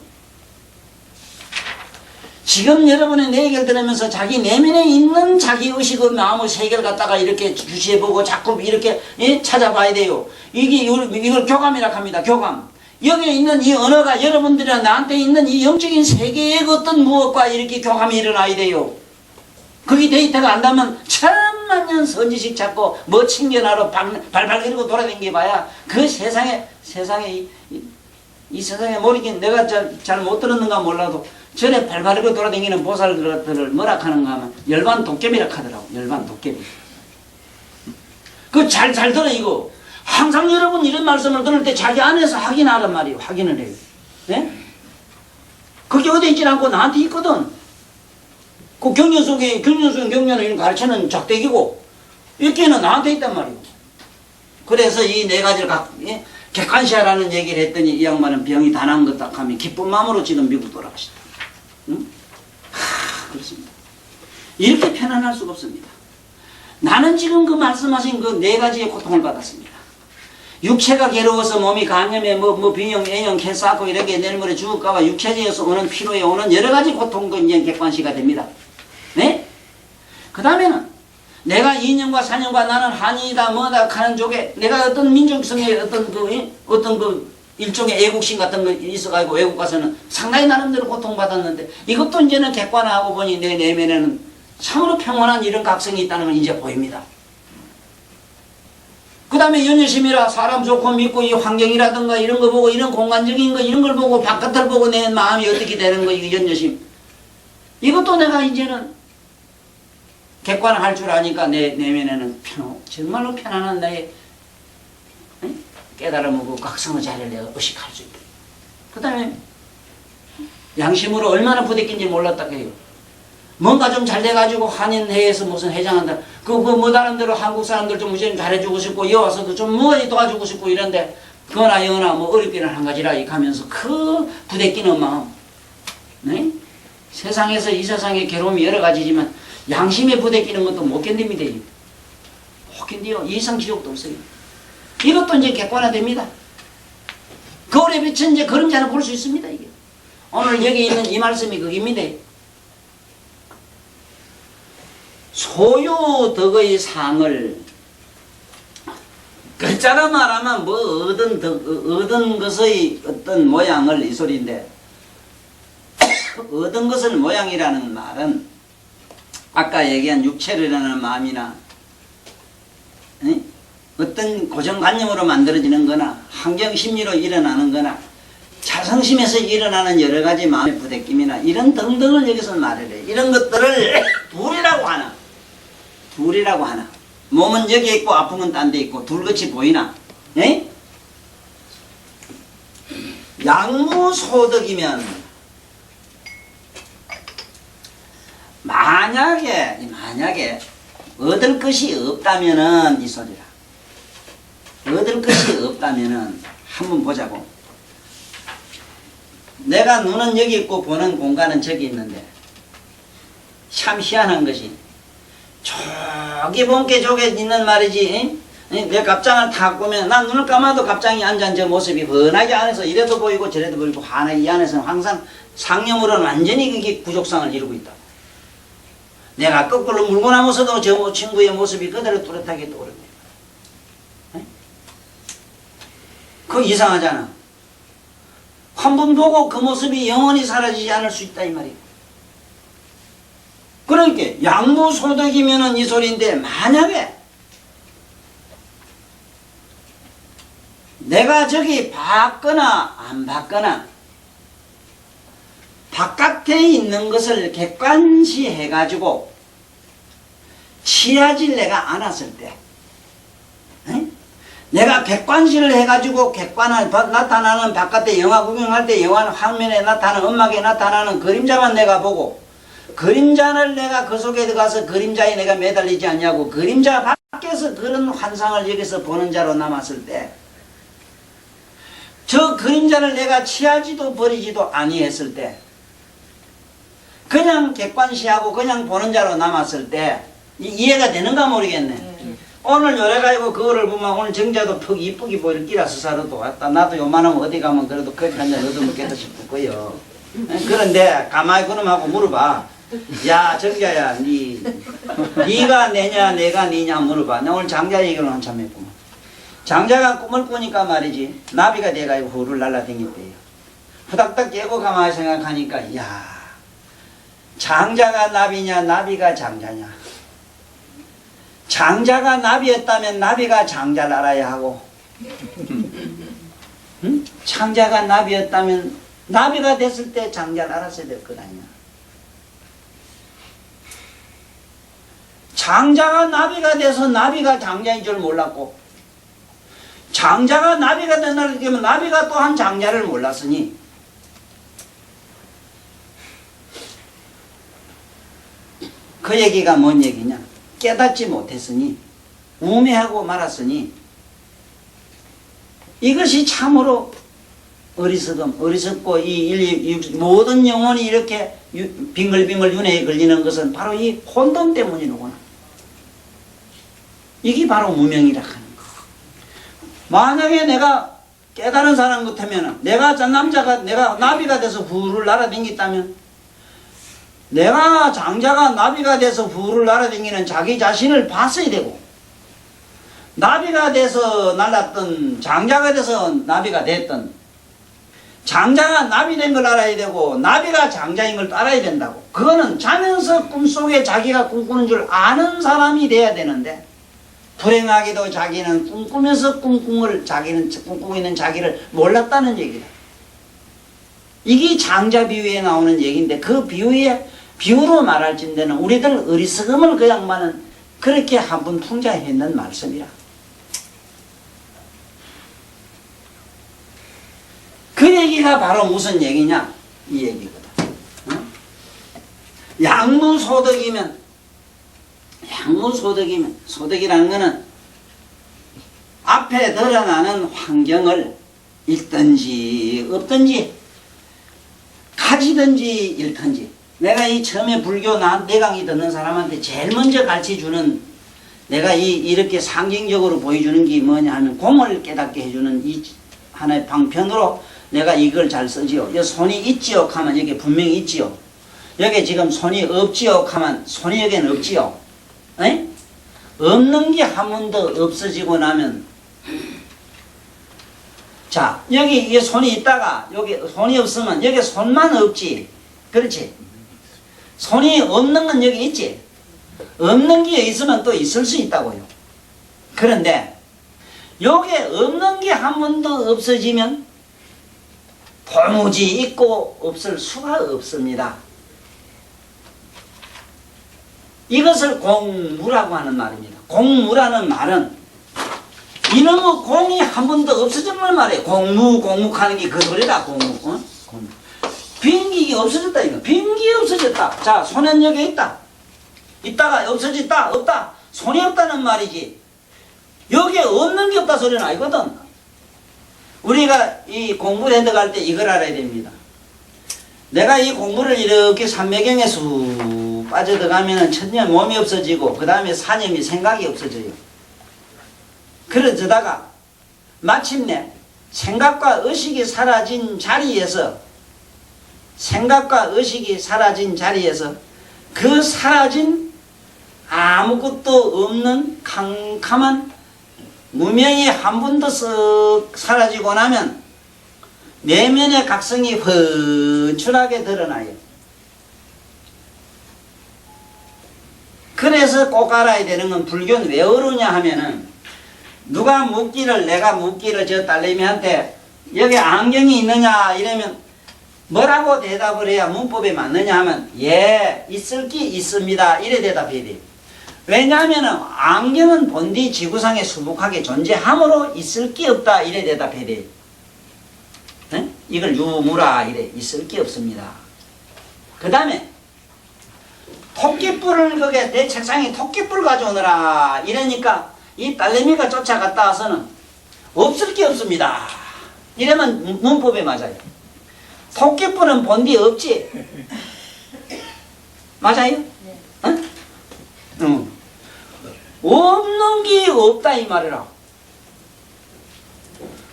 지금 여러분의 내 얘기를 들으면서 자기 내면에 있는 자기 의식의 마음의 세계를 갖다가 이렇게 주시해보고 자꾸 이렇게 찾아봐야 돼요. 이걸 교감이라고 합니다. 교감. 여기에 있는 이 언어가 여러분들이랑 나한테 있는 이 영적인 세계의 어떤 무엇과 이렇게 교감이 일어나야 돼요. 그게 데이터가 안 나면 천만년 선지식 찾고 뭐 챙겨나로 발발 이러고 돌아다니봐야 그 세상에 이 세상에 모르긴 내가 잘 못 들었는가 몰라도 전에 발발 이러고 돌아다니는 보살들을 뭐라 하는가 하면 열반 도깨비라 하더라고. 열반 도깨비. 그거 잘 들어 이거. 항상 여러분 이런 말씀을 들을 때 자기 안에서 확인하란 말이에요. 확인을 해요. 네? 그게 어디 있지 않고 나한테 있거든. 그 경련 속에 경련을 가르치는 작대기고 이렇게는 나한테 있단 말이에요. 그래서 이 네 가지를 객관시하라는 얘기를 했더니 이 양반은 병이 다 난 것 딱 하면 기쁜 마음으로 지금 미국 돌아가시다. 응? 그렇습니다. 이렇게 편안할 수가 없습니다. 나는 지금 그 말씀하신 그 네 가지의 고통을 받았습니다. 육체가 괴로워서 몸이 감염에 빈형, A형, 캔서 앓고 이렇게 내일 모레 죽을까봐 육체적에서 오는 피로에 오는 여러 가지 고통도 이제 객관시가 됩니다. 네? 그 다음에는 내가 2년과 4년과 나는 한인이다 뭐다 하는 쪽에 내가 어떤 민족성의 어떤 그 일종의 애국심 같은 거 있어가지고 외국 가서는 상당히 나름대로 고통받았는데 이것도 이제는 객관화하고 보니 내 내면에는 참으로 평온한 이런 각성이 있다는 걸 이제 보입니다. 그 다음에 연여심이라 사람 좋고 믿고 이 환경이라든가 이런 거 보고 이런 공간적인 거 이런 걸 보고 바깥을 보고 내 마음이 어떻게 되는 거 이거 연여심. 이것도 내가 이제는 객관화할 줄 아니까 내 내면에는 정말로 편안한 나의 깨달음하고 각성의 자리를 내가 의식할 수 있다. 그 다음에 양심으로 얼마나 부대낀지 몰랐다 해요. 뭔가 좀 잘 돼가지고 한인회에서 무슨 회장한다. 뭐 다른 데로 한국 사람들 좀 무슨 잘해주고 싶고 여기 와서도 좀 뭐니 도와주고 싶고 이런데 그거나 여거나 뭐 어렵기는 한 가지라 이 하면서 그 부대끼는 마음. 네? 세상에서 이 세상의 괴로움이 여러 가지지만 양심에 부대끼는 것도 못 견딥니다. 못 견디요. 이상 지옥도 없어요. 이것도 이제 객관화됩니다. 거울에 비친 이제 그림자는 볼 수 있습니다. 이게. 오늘 여기 있는 이 말씀이 그겁니다. 소유덕의 상을 글자로 말하면 뭐 얻은 것의 어떤 모양을 이 소리인데 얻은 것을 모양이라는 말은 아까 얘기한 육체라는 마음이나 어떤 고정관념으로 만들어지는 거나 환경심리로 일어나는 거나 자성심에서 일어나는 여러 가지 마음의 부대낌이나 이런 등등을 여기서 말을 해. 이런 것들을 둘이라고 하나. 몸은 여기 있고 아픔은 딴 데 있고 둘같이 보이나? 예? 양무소득이면 만약에 얻을 것이 없다면은 이 소리라. 얻을 것이 없다면은 한번 보자고. 내가 눈은 여기 있고 보는 공간은 저기 있는데 참 희한한 것이 저기 본게 저게 있는 말이지 내 갑장을 탁 보면 난 눈을 감아도 갑장이 앉은 저 모습이 훤하게 안에서 이래도 보이고 저래도 보이고 환하게 이 안에서는 항상 상념으로는 완전히 그게 부족상을 이루고 있다. 내가 거꾸로 물고 나면서도 저 친구의 모습이 그대로 뚜렷하게 떠오릅니다. 그거 이상하잖아. 한 번 보고 그 모습이 영원히 사라지지 않을 수 있다 이 말이에요. 그러니까 양무소득이면은 이 소리인데 만약에 내가 저기 봤거나 안 봤거나 바깥에 있는 것을 객관시 해가지고 취하질 내가 않았을 때 내가 객관시를 해가지고 객관을 나타나는 바깥에 영화 구경할 때 영화 화면에 나타나는 음악에 나타나는 그림자만 내가 보고 그림자를 내가 그 속에 들어가서 그림자에 내가 매달리지 않냐고 그림자 밖에서 그런 환상을 여기서 보는 자로 남았을 때 저 그림자를 내가 취하지도 버리지도 아니했을 때 그냥 객관시하고 그냥 보는 자로 남았을 때 이해가 되는가 모르겠네. 오늘 요래가지고 그거를 보면 오늘 정자도 퍽 이쁘게 보이는 끼라서 사러도 왔다. 나도 요만하면 어디 가면 그래도 커피 한잔 얻어먹겠다 싶고요. 그런데 가만히 그놈하고 물어봐. 야 정자야 니가 내냐 내가 니냐 물어봐. 나 오늘 장자 얘기를 한참 했구만. 장자가 꿈을 꾸니까 말이지 나비가 돼가지고 후를 날라다녔대요. 후닥닥 깨고 가만히 생각하니까 야 장자가 나비냐 나비가 장자냐. 장자가 나비였다면 나비가 장자를 알아야 하고 응? 장자가 나비였다면 나비가 됐을 때 장자를 알았어야 될 것 아니야. 장자가 나비가 돼서 나비가 장자인 줄 몰랐고 장자가 나비가 된다는 게 나비가 또한 장자를 몰랐으니 그 얘기가 뭔 얘기냐. 깨닫지 못했으니 우매하고 말았으니 이것이 참으로 어리석고 이 모든 영혼이 이렇게 빙글빙글 윤회에 걸리는 것은 바로 이 혼돈 때문이로구나. 이게 바로 무명이라 하는 거. 만약에 내가 깨달은 사람 같으면 내가 저 남자가 내가 나비가 돼서 후를 날아다녔다면 내가 장자가 나비가 돼서 후를 날아다니는 자기 자신을 봤어야 되고 나비가 돼서 날았던 장자가 돼서 나비가 됐던 장자가 나비 된 걸 알아야 되고 나비가 장자인 걸 알아야 된다고. 그거는 자면서 꿈속에 자기가 꿈꾸는 줄 아는 사람이 돼야 되는데 불행하게도 자기는 꿈꾸면서 자기는 꿈꾸고 있는 자기를 몰랐다는 얘기다. 이게 장자 비유에 나오는 얘기인데 그 비유로 말할진대는 우리들 어리석음을 그 양반은 그렇게 한번 풍자했는 말씀이라. 그 얘기가 바로 무슨 얘기냐 이 얘기거든. 응? 양무소득이면 소득이라는 것은 앞에 드러나는 환경을 읽든지 없든지 가지든지 잃든지 내가 이 처음에 불교 내강의 듣는 사람한테 제일 먼저 가르쳐주는 내가 이렇게 상징적으로 보여주는 게 뭐냐 하면 공을 깨닫게 해주는 이 하나의 방편으로 내가 이걸 잘 쓰지요. 여기 손이 있지요 하면 여기 분명히 있지요. 여기 지금 손이 없지요 하면 손이 여기는 없지요. 에? 없는 게 한 번도 없어지고 나면 자 여기 이게 손이 있다가 여기 손이 없으면 여기 손만 없지. 그렇지? 손이 없는 건 여기 있지. 없는 게 있으면 또 있을 수 있다고요. 그런데 여기 없는 게 한 번도 없어지면 도무지 있고 없을 수가 없습니다. 이것을 공무라고 하는 말입니다. 공무라는 말은 이놈의 공이 한 번도 없어졌단 말이에요. 공무하는 게 그 소리다. 공무. 빈기가 없어졌다 이거. 빈기 없어졌다. 자 손은 여기 있다. 있다가 없어졌다. 없다. 손이 없다는 말이지. 여기에 없는 게 없다 소리는 아니거든. 우리가 이 공부를 들어갈 때 이걸 알아야 됩니다. 내가 이 공부를 이렇게 삼매경에 쑥 빠져들어가면 첫째 몸이 없어지고 그 다음에 사념이 생각이 없어져요. 그러다가 마침내 생각과 의식이 사라진 자리에서 그 사라진 아무것도 없는 캄캄한 무명이 한 번 더 쓱 사라지고 나면 내면의 각성이 훤출하게 드러나요. 그래서 꼭 알아야 되는 건 불교는 왜 어려우냐 하면은 누가 내가 묻기를 저 딸내미한테 여기 안경이 있느냐 이러면 뭐라고 대답을 해야 문법에 맞느냐 하면 예 있을 게 있습니다 이래 대답해야 돼요. 왜냐하면 안경은 본디 지구상에 수북하게 존재함으로 있을 게 없다 이래 대답해야 돼요. 네? 이걸 유무라 이래 있을 게 없습니다. 그 다음에 토끼뿔을 거기에 내 책상에 토끼뿔 가져오느라 이러니까 이 딸내미가 쫓아갔다 와서는 없을 게 없습니다 이러면 문법에 맞아요. 토끼뿔은 본디 없지? 맞아요? 네. 응? 응. 없는 게 없다 이 말이라.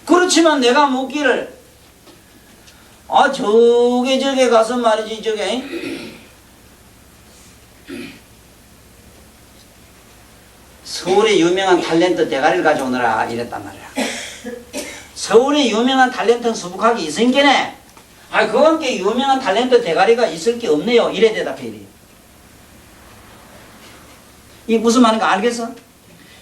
그렇지만 내가 묻기를 저게 가서 말이지 저게 서울의 유명한 탤런트 대가리를 가져오느라 이랬단 말이야. 서울의 유명한 탤런트는 수북하게 있으니까네 그와 함께 유명한 탤런트 대가리가 있을 게 없네요 이래 대답해야 돼요. 이 무슨 말인가 알겠어?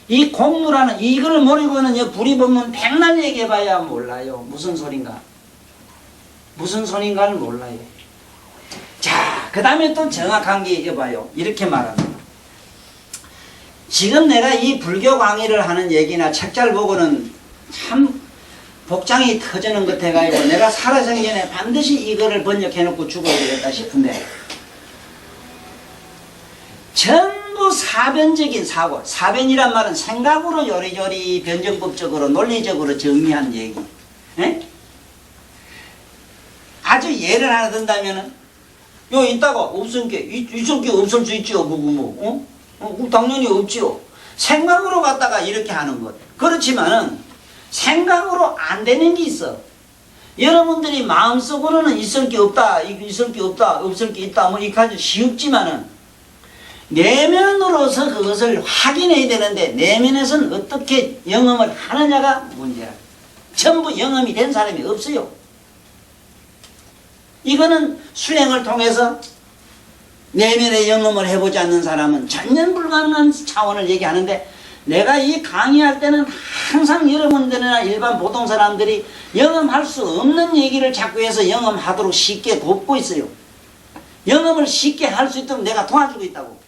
이 공무라는 이걸 모르고는 불이 보면 백날 얘기해봐야 몰라요. 무슨 소린가를 몰라요. 자, 그 다음에 또 정확한 게 이거 봐요. 이렇게 말합니다. 지금 내가 이 불교 강의를 하는 얘기나 책자를 보고는 참 복장이 터지는 것 해가지고 내가 살아생전에 반드시 이거를 번역해놓고 죽어야 되겠다 싶은데 전부 사변적인 사고, 사변이란 말은 생각으로 요리조리 변정법적으로 논리적으로 정리한 얘기. 에? 아주 예를 하나 든다면은 요 있다가 없은 게 있을 게 없을 수 있지요. 당연히 없지요. 생각으로 갖다가 이렇게 하는 것. 그렇지만은 생각으로 안 되는 게 있어. 여러분들이 마음속으로는 있을 게 없다, 있을 게 없다, 없을 게 있다, 이렇게 아주 쉽지만은 내면으로서 그것을 확인해야 되는데 내면에서는 어떻게 영험을 하느냐가 문제야. 전부 영험이 된 사람이 없어요. 이거는 수행을 통해서 내면의 영험을 해보지 않는 사람은 전혀 불가능한 차원을 얘기하는데 내가 이 강의할 때는 항상 여러분들이나 일반 보통 사람들이 영험할 수 없는 얘기를 자꾸 해서 영험하도록 쉽게 돕고 있어요. 영험을 쉽게 할 수 있도록 내가 도와주고 있다고.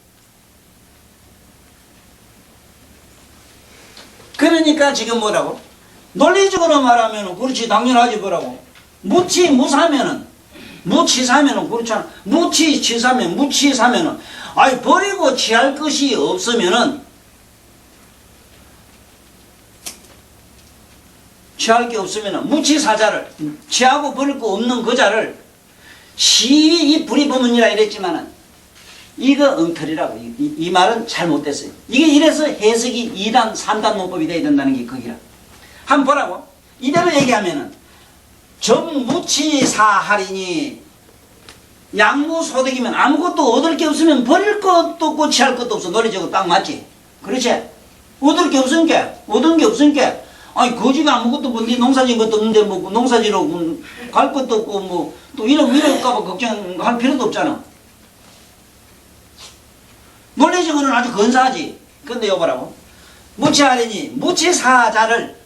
그러니까 지금 뭐라고? 논리적으로 말하면 그렇지 당연하지 뭐라고. 무치무사면은 무치사면은 그렇잖아. 무치치사면 무치사면은 버리고 취할 것이 없으면은 취할 게 없으면은 무치사자를 취하고 버릴 거 없는 그 자를 시위 이 불이법문이라 이랬지만은 이거 엉터리라고. 이 말은 잘못됐어요. 이게 이래서 해석이 2단 3단 문법이 돼야 된다는 게 거기라. 한번 보라고. 이대로 얘기하면은 전무치사하리니 양무소득이면 아무것도 얻을 게 없으면 버릴 것도 없고 취할 것도 없어. 논리적으로 딱 맞지? 그렇지? 얻을 게 없으니까 얻은 게 없으니까 거지가 아무것도 뭔데 농사진 것도 없는데 농사지러 갈 것도 없고 또 이럴까봐 걱정할 필요도 없잖아. 논리적으로는 아주 근사하지. 근데 여보라고 무치하리니 무치사자를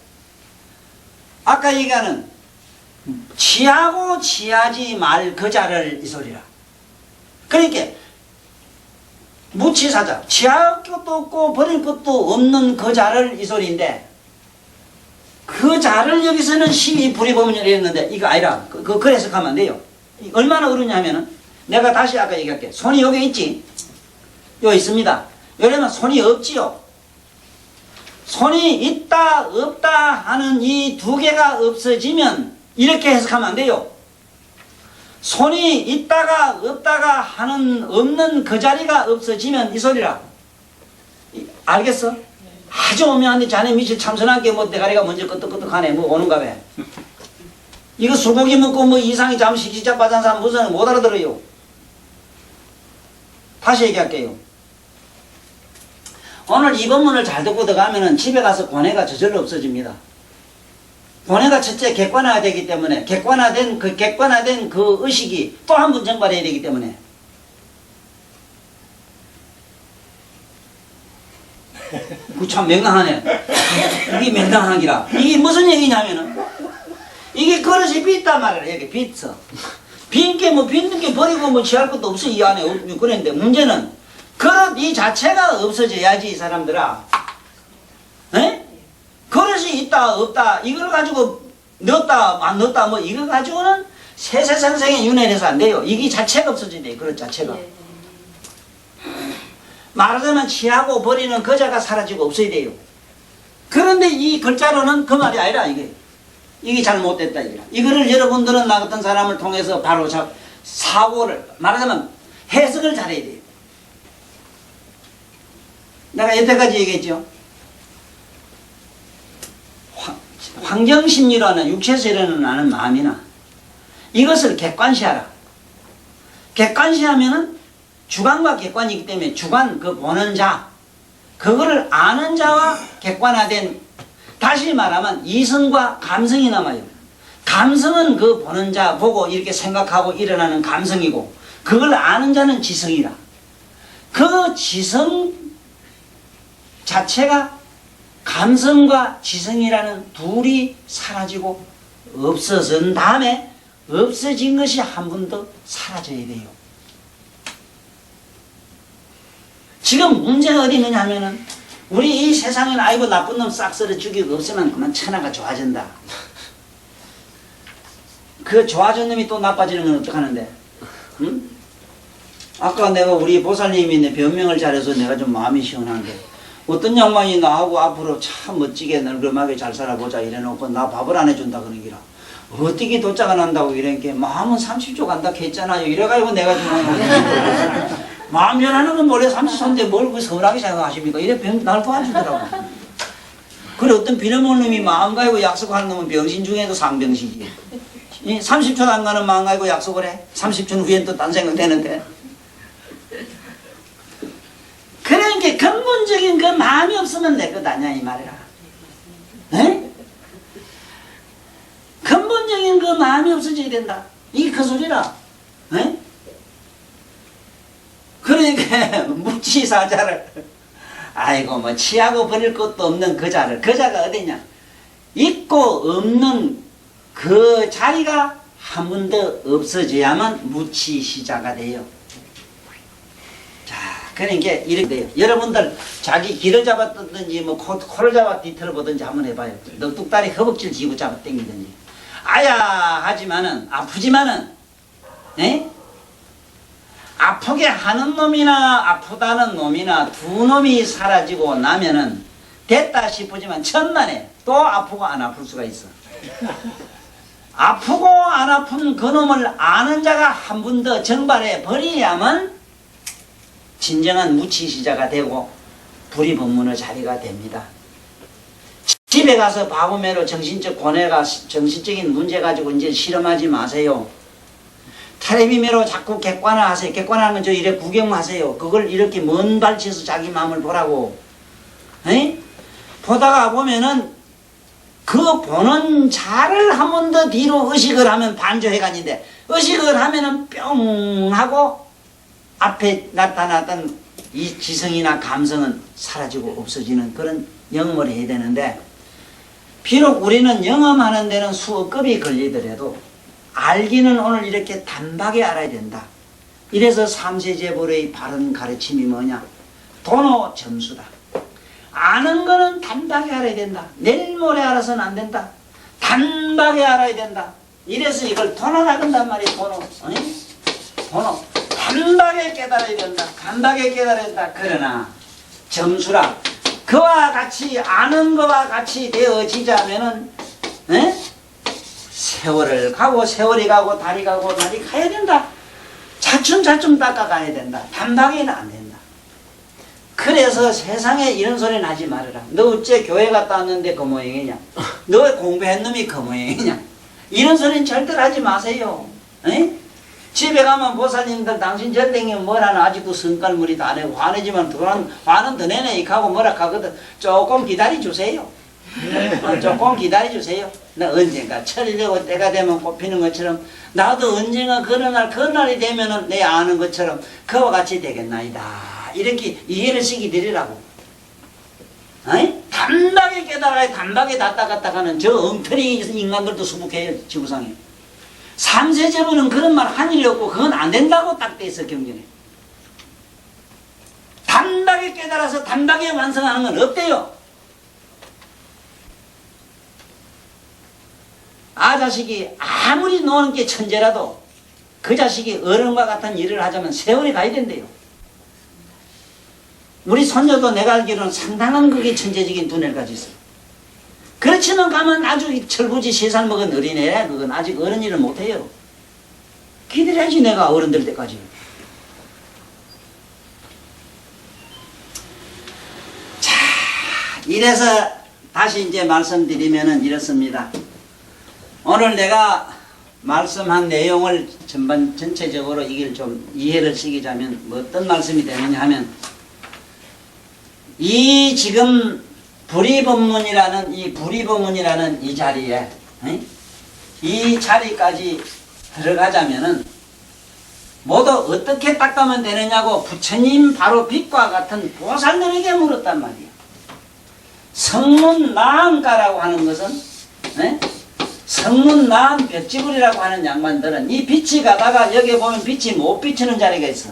아까 얘기하는 취하고 취하지 말 그 자를 이 소리라. 그러니까 무치사자 취할 것도 없고 버릴 것도 없는 그 자를 이 소리인데 그 자를 여기서는 심히 불이법문이라 했는데 이거 아니라 그 해석하면 안 돼요. 얼마나 어렵냐 하면은 내가 다시 아까 얘기할게. 손이 여기 있지? 여기 있습니다. 여기는 손이 없지요. 손이 있다 없다 하는 이 두 개가 없어지면 이렇게 해석하면 안 돼요. 손이 있다가 없다가 하는 없는 그 자리가 없어지면 이 소리라. 알겠어? 아주 오묘한데 자네 미칠 참선한 게 뭐 대가리가 먼저 끄떡끄떡하네. 뭐 오는가 봐. 이거 소고기 먹고 뭐 이상이 잠시 기자 빠진 사람 무슨 못 알아들어요. 다시 얘기할게요. 오늘 이 본문을 잘 듣고 들어가면은 집에 가서 고뇌가 저절로 없어집니다. 고뇌가 첫째 객관화가 되기 때문에 객관화된 그 의식이 또 한 번 정발해야 되기 때문에 그 참 명랑하네. 이게 명랑하기라. 이게 무슨 얘기냐면은 이게 그릇이 빗단 말이야. 여기 빗어. 빈 게 뭐 빈는 게 버리고 뭐 취할 것도 없어 이 안에. 그런데 문제는 그릇 이 자체가 없어져야지 이 사람들아. 에? 그릇이 있다 없다 이걸 가지고 넣었다 안 넣었다 뭐 이거 가지고는 세세상생에 윤회해서 안 돼요. 이게 자체가 없어져야 돼요. 그릇 자체가. 말하자면 취하고 버리는 거자가 사라지고 없어야 돼요. 그런데 이 글자로는 그 말이 아니라 이게 잘못됐다 이거라. 이거를 여러분들은 나 같은 사람을 통해서 바로 사고를 말하자면 해석을 잘해야 돼요. 내가 여태까지 얘기했죠. 환경심리라는 육체에서 일어나는 마음이나 이것을 객관시하라. 객관시하면은 주관과 객관이기 때문에 주관 그 보는 자 그거를 아는 자와 객관화된 다시 말하면 이성과 감성이 남아요. 감성은 그 보는 자 보고 이렇게 생각하고 일어나는 감성이고 그걸 아는 자는 지성이라. 그 지성 자체가 감성과 지성이라는 둘이 사라지고 없어진 다음에 없어진 것이 한 번 더 사라져야 돼요. 지금 문제가 어디 있느냐 하면은 우리 이 세상에는 아이고 나쁜 놈 싹 썰어 죽이고 없으면 그만 천하가 좋아진다. 그 좋아진 놈이 또 나빠지는 건 어떡하는데? 응? 아까 내가 우리 보살님이 내 변명을 잘해서 내가 좀 마음이 시원한데 어떤 양반이 나하고 앞으로 참 멋지게 널그름하게 잘 살아보자 이래놓고 나 밥을 안 해준다 그런 기라. 어떻게 도짜가 난다고 이러니까 마음은 30조 간다 했잖아요. 이래가지고 내가 좀 마음 변하는 건 원래 30초인데 뭘 그 서운하게 생각하십니까? 이래 날 도와주더라고. 그래 어떤 빌어먹는 놈이 마음 가지고 약속하는 놈은 병신 중에도 상병시지. 30초도 안 가는 마음 가지고 약속을 해. 30초 후엔 또 딴 생각 되는데. 그러니까 근본적인 그 마음이 없으면 내 것 아니야 이 말이라. 에? 근본적인 그 마음이 없어져야 된다. 이게 그 소리라. 에? 그러니까 무치사자를 아이고 뭐 취하고 버릴 것도 없는 그 자가 어디냐 있고 없는 그 자리가 한 번 더 없어져야만 무치시자가 돼요. 자 그러니까 이렇게 돼요. 여러분들 자기 길을 잡았든지 뭐 코를 잡아 뒤틀어보든지 한번 해봐요. 넉둑다리 허벅지를 쥐고 잡아 당기든지 아야 하지만은 아프지만은 에? 아프게 하는 놈이나 아프다는 놈이나 두 놈이 사라지고 나면은 됐다 싶으지만 천만에 또 아프고 안 아플 수가 있어. 아프고 안 아픈 그 놈을 아는 자가 한 번 더 정발해 버려야만 진정한 무치시자가 되고 불이법문의 자리가 됩니다. 집에 가서 바보매로 정신적 고뇌가 정신적인 문제 가지고 이제 실험하지 마세요. 텔레비매로 자꾸 객관화하세요. 객관화하는 건 저 이래 구경하세요. 그걸 이렇게 먼 발치에서 자기 마음을 보라고. 에이? 보다가 보면은 그 보는 자를 한 번 더 뒤로 의식을 하면 반조해간인데 의식을 하면은 뿅 하고 앞에 나타났던 이 지성이나 감성은 사라지고 없어지는 그런 영업을 해야 되는데 비록 우리는 영업하는 데는 수억급이 걸리더라도 알기는 오늘 이렇게 단박에 알아야 된다. 이래서 삼세제불의 바른 가르침이 뭐냐? 도노 점수다. 아는 거는 단박에 알아야 된다. 내일 모레 알아서는 안 된다. 단박에 알아야 된다. 이래서 이걸 도노라 한단 말이야. 도노. 도노. 단박에 깨달아야 된다. 단박에 깨달아야 된다. 그러나 점수라. 그와 같이 아는 거와 같이 되어지자면은 세월을 가고 세월이 가고 달이 가고 달이 가야 된다. 차츰차츰 닦아가야 된다. 단박에는 안 된다. 그래서 세상에 이런 소리는 하지 말아라. 너 어째 교회 갔다 왔는데 그 모양이냐? 너 왜 공부한 놈이 그 모양이냐? 이런 소리는 절대로 하지 마세요. 에? 집에 가면 보살님들 당신 절댕이면 뭐라는 아직도 성깔물이 다 내고 화내지만 화는 더 내내 익하고 뭐라 하거든. 조금 기다려주세요. 조금 기다려주세요. 나 언젠가 철이 되고 때가 되면 꽃피는 것처럼 나도 언젠가 그 날이 되면은 내 아는 것처럼 그와 같이 되겠나이다. 이렇게 이해를 시키 드리라고. 단박에 깨달아야 단박에 닿다 가는 저 엉터리 인간들도 수북해요. 지구상에. 3세제부는 그런 말 한 일이 없고 그건 안 된다고 딱 돼 있어 경전에. 단박에 깨달아서 단박에 완성하는 건 없대요. 아 자식이 아무리 노는 게 천재라도 그 자식이 어른과 같은 일을 하자면 세월이 가야 된대요. 우리 손녀도 내가 알기로는 상당한 그게 천재적인 두뇌를 가지고 있어요. 그렇지만 가면 아주 철부지 3살 먹은 어린애 그건 아직 어른 일을 못해요. 기다려야지 내가 어른 될 때까지. 자, 이래서 다시 이제 말씀드리면은 이렇습니다. 오늘 내가 말씀한 내용을 전체적으로 이걸 좀 이해를 시키자면 뭐 어떤 말씀이 되느냐 하면 이 지금 불의법문이라는 이 자리에 이 자리까지 들어가자면은 모두 어떻게 닦으면 되느냐고 부처님 바로 빛과 같은 보살들에게 물었단 말이에요. 성문나암가라고 하는 것은 성문나암 벽지불이라고 하는 양반들은 이 빛이 가다가 여기 보면 빛이 못 비치는 자리가 있어.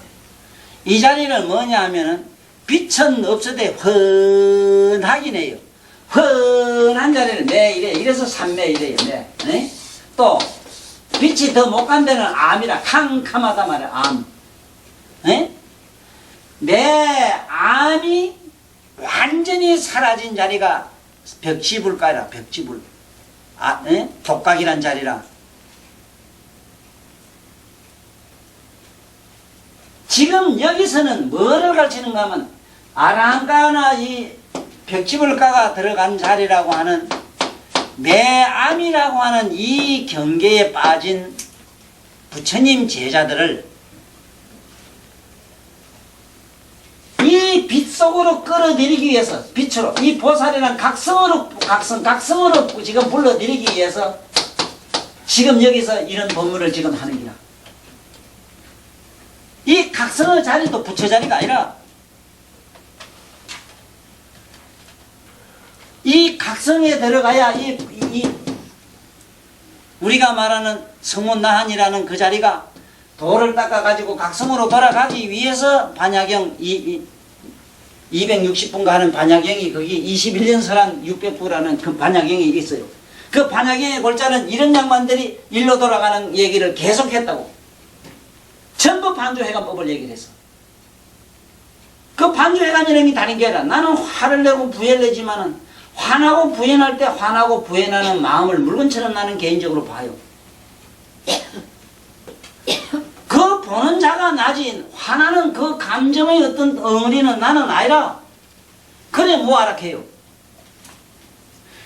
이 자리는 뭐냐 하면은 빛은 없어도 훤하긴 해요. 훤한 자리는 매 이래. 이래서 삼매 이래요. 매. 또 빛이 더 못 간 데는 암이라 캄캄하다 말이야. 암. 매 암이 완전히 사라진 자리가 벽지불가라. 벽지불. 독각이란 자리라. 지금 여기서는 뭐를 가르치는가 하면 아랑가나 이 벽지불가가 들어간 자리라고 하는 매암이라고 하는 이 경계에 빠진 부처님 제자들을 이 빛 속으로 끌어들이기 위해서 빛으로 이 보살이란 각성으로 지금 불러들이기 위해서 지금 여기서 이런 법문을 지금 하는 기라. 이 각성의 자리도 부처 자리가 아니라 이 각성에 들어가야 우리가 말하는 성문나한이라는 그 자리가 도를 닦아가지고 각성으로 돌아가기 위해서 반야경 260분가 하는 반야경이 거기 21년 설한 600부라는 그 반야경이 있어요. 그 반야경의 골자는 이런 양반들이 일로 돌아가는 얘기를 계속했다고. 전부 반주회관법을 얘기를 했어. 그 반주회관이라는 게 다른 게 아니라 나는 화를 내고 부해를 내지만은 화나고 부해날 때 화나고 부해나는 마음을 물건처럼 나는 개인적으로 봐요. 그 보는 자가 나지 화나는 그 감정의 어떤 엉어리는 나는 아니라 그래 무아락해요.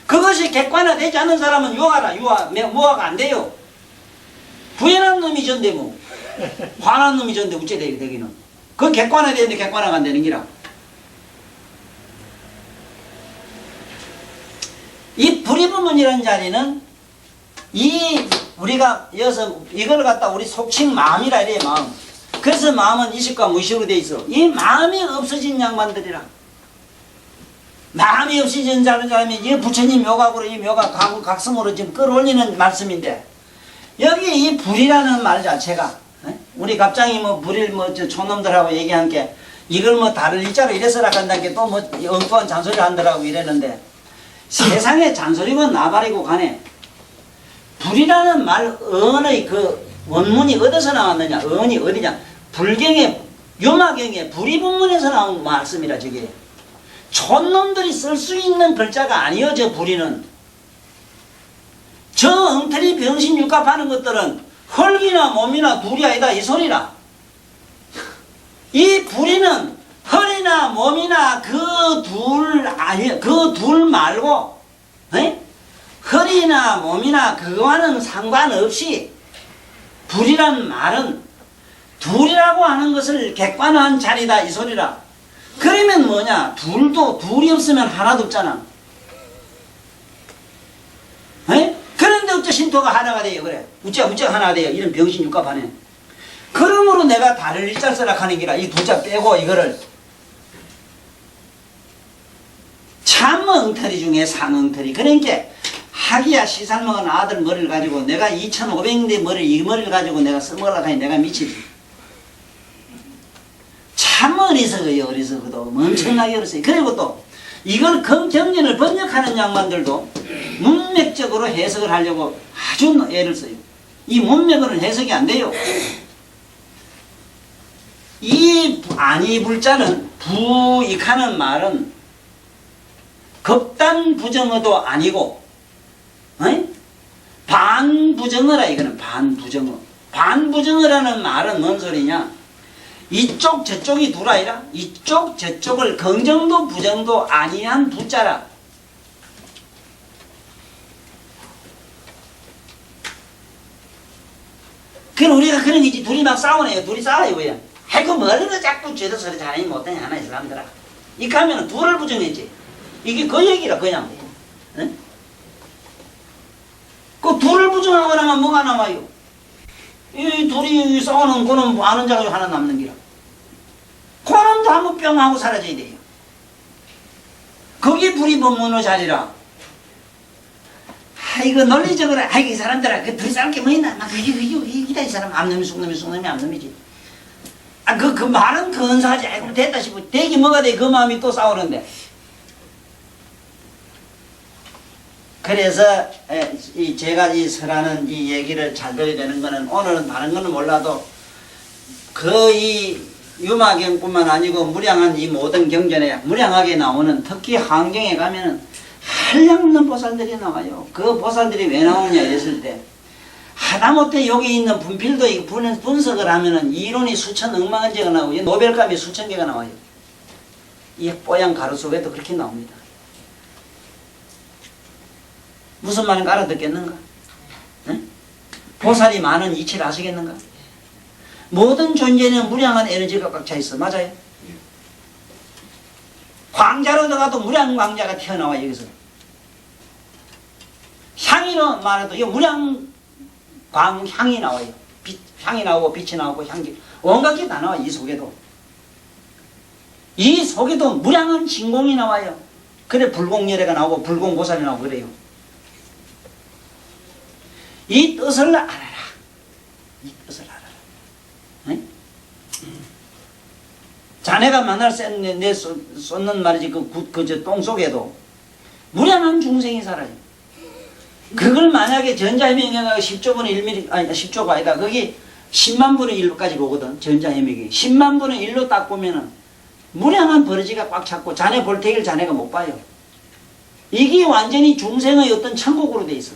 그것이 객관화되지 않는 사람은 무아가 안 돼요. 부해난 놈이 전데 뭐 화난 놈이 전데 우째 되기는 그건 객관화되는데 객관화가 안 되는 기라. 이 불의부문이라는 자리는 우리가 여기서 이걸 갖다 우리 속칭 마음이라 이래 마음. 그래서 마음은 이식과 무의식으로 돼 있어. 이 마음이 없어진 양반들이라. 마음이 없어진 사람이 이 부처님 묘각으로 이 묘각 각성으로 지금 끌어올리는 말씀인데 여기 이 불이라는 말 자체가 우리 갑자기 뭐 불일 저 촌놈들하고 얘기한 게 이걸 뭐 다른 일자로 이래서라 한다는 게 또 뭐 엉뚱한 잔소리 한다라고 이랬는데 세상에 잔소리만 나발이고 가네. 불이라는 말 언의 그 원문이 어디서 나왔느냐? 언이 어디냐? 불경의 유마경의 불의본문에서 나온 말씀이라 저게. 촌놈들이 쓸 수 있는 글자가 아니요 저 불이는. 저 엉터리 병신 육갑하는 것들은 헐기나 몸이나 둘이 아니다 이 소리라. 이 불이는 허리나 몸이나 그 둘 말고, 에? 허리나 몸이나 그거와는 상관없이 둘이란 말은 둘이라고 하는 것을 객관화한 자리다 이 소리라. 그러면 뭐냐? 둘이 없으면 하나도 없잖아. 에? 그런데 어째 신토가 하나가 돼요? 그래. 우째가 하나가 돼요. 이런 병신 육갑하네. 그러므로 내가 다를 일자서락 하는 기라. 이 두자 빼고 이거를 참 엉터리 중에 상엉터리. 그러니까 하기야 시살 먹은 아들 머리를 가지고 내가 2,500대 이 머리를 가지고 내가 써먹으려고 하니 내가 미치지. 참 어리석어요. 어리석어도 엄청나게 어리석어요. 그리고 또 이걸 경전을 번역하는 양반들도 문맥적으로 해석을 하려고 아주 애를 써요. 이 문맥으로는 해석이 안 돼요. 이 아니불자는 부익하는 말은 급단부정어도 아니고 반부정어라. 이거는 반부정어. 반부정어라는 말은 뭔 소리냐? 이쪽 저쪽이 둘 아니라 이쪽 저쪽을 긍정도 부정도 아니한 두자라. 그럼 우리가 그런 거지. 둘이 막 싸우네요. 둘이 싸워요. 왜? 아이고 뭐를 자꾸 죄도 소리 잘하니 못하니 하나 이 사람들아. 이렇게 하면 둘을 부정했지. 이게 그 얘기라 그냥. 응? 그 둘을 부정하고 나면 뭐가 남아요? 이 둘이 싸우는 거는 아는 자가 하나 남는 기라. 그놈도 한번 뿅 하고 사라져야 돼요. 그게 불이 법문의 자리라. 이거 논리적으로 이 사람들아 그 둘이 싸울 게 뭐 있나? 막 이기다 이 사람 암놈이 쑥놈이 암놈이지. 그 말은 근사하지. 아이고 됐다 싶어. 되기 뭐가 돼? 그 마음이 또 싸우는데. 그래서 제가 이 설하는 이 얘기를 잘 들어야 되는 거는 오늘은 다른 거는 몰라도 이 유마경뿐만 아니고 무량한 이 모든 경전에 무량하게 나오는 특히 한경에 가면은 한량없는 보살들이 나와요. 그 보살들이 왜 나오냐 이랬을 때 하다못해 여기 있는 분필도 분석을 하면은 이론이 수천 억만 개가 나오고 노벨값이 수천 개가 나와요. 이 뽀얀 가루 속에도 그렇게 나옵니다. 무슨 말인가 알아듣겠는가? 응? 보살이 많은 이치를 아시겠는가? 모든 존재는 무량한 에너지가 꽉 차 있어. 맞아요? 광자로 들어가도 무량 광자가 튀어나와 여기서. 향이로 말해도 이 무량 광향이 나와요. 향이 나오고 빛이 나오고 향기 온갖 게 다 나와. 이 속에도. 이 속에도 무량한 진공이 나와요. 그래 불공열애가 나오고 불공보살이 나오고 그래요. 이 뜻을 알아라. 이 뜻을 알아라. 네? 자네가 만날 내 쏟는 말이지 저 똥 속에도 무량한 중생이 살아요. 그걸 만약에 전자해명에가 10조분의 1mm 아니 10조가 아니다. 거기 10만 분의 1로까지 보거든. 전자해명이 10만 분의 1로 딱 보면은 무량한 버러지가 꽉 찼고 자네 볼 테기를 자네가 못 봐요. 이게 완전히 중생의 어떤 천국으로 돼 있어.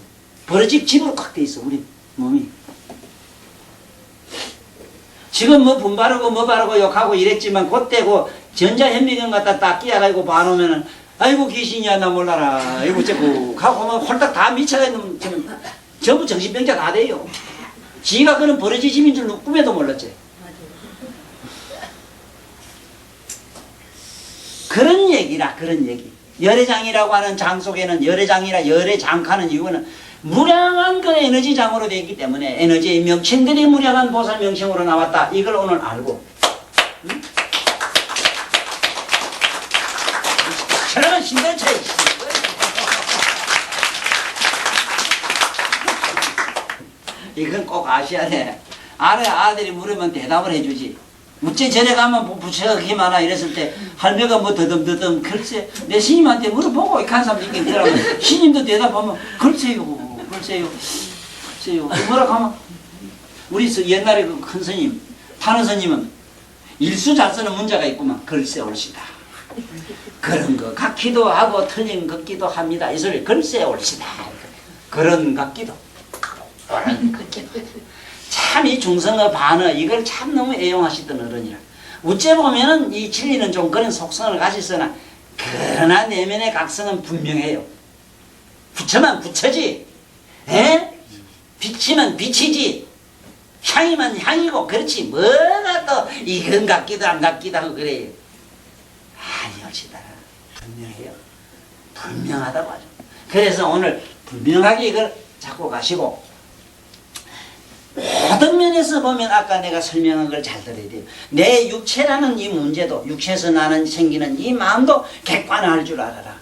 버러지 집으로 꽉 돼 있어 우리 몸이. 지금 뭐 분바르고 뭐 바르고 욕하고 이랬지만 그때고 전자현미경 갖다 딱 끼워가지고 봐놓으면은 아이고 귀신이야 나 몰라라 아이고 어쩌고 하고 막 홀딱 다 미쳐가 있는 전부 정신병자 다 돼요. 지가 그런 버러지 집인 줄 꿈에도 몰랐지. 그런 얘기라. 그런 얘기. 열애장이라고 하는 장 속에는 열애장이라 열애장하는 이유는 무량한 그 에너지장으로 되어 있기 때문에 에너지의 명칭들이 무량한 보살 명칭으로 나왔다. 이걸 오늘 알고 응? 저런 신전차이 이건 꼭 아셔야 돼. 아들이 물으면 대답을 해주지. 어째 전에 가면 부처가 그렇게 많아 이랬을 때 할매가 뭐 더듬더듬 글쎄 내 스님한테 물어보고 이렇게 한 사람 있긴 있더라고. 스님도 대답하면 글쎄요 뭐라고 하면 우리 옛날에 그 큰 스님 타는 스님은 일수 잘 쓰는 문자가 있구만. 글쎄 옳시다. 그런 거 같기도 하고 틀린 것 같기도 합니다. 이 소리 글쎄 옳시다. 그런 같기도 참 이 중성의 반어 이걸 참 너무 애용하시던 어른이라. 어째 보면은 이 진리는 좀 그런 속성을 가지으나 그러나 내면의 각성은 분명해요. 부처만 부처지, 에? 빛이면 빛이지, 향이면 향이고, 그렇지 뭐가 또 이건 같기도 안 같기도 하고 그래요. 아니요시다. 분명해요. 분명하다고 하죠. 그래서 오늘 분명하게 이걸 잡고 가시고, 모든 면에서 보면 아까 내가 설명한 걸 잘 들어야 돼요. 내 육체라는 이 문제도, 육체에서 나는 생기는 이 마음도 객관화할 줄 알아라.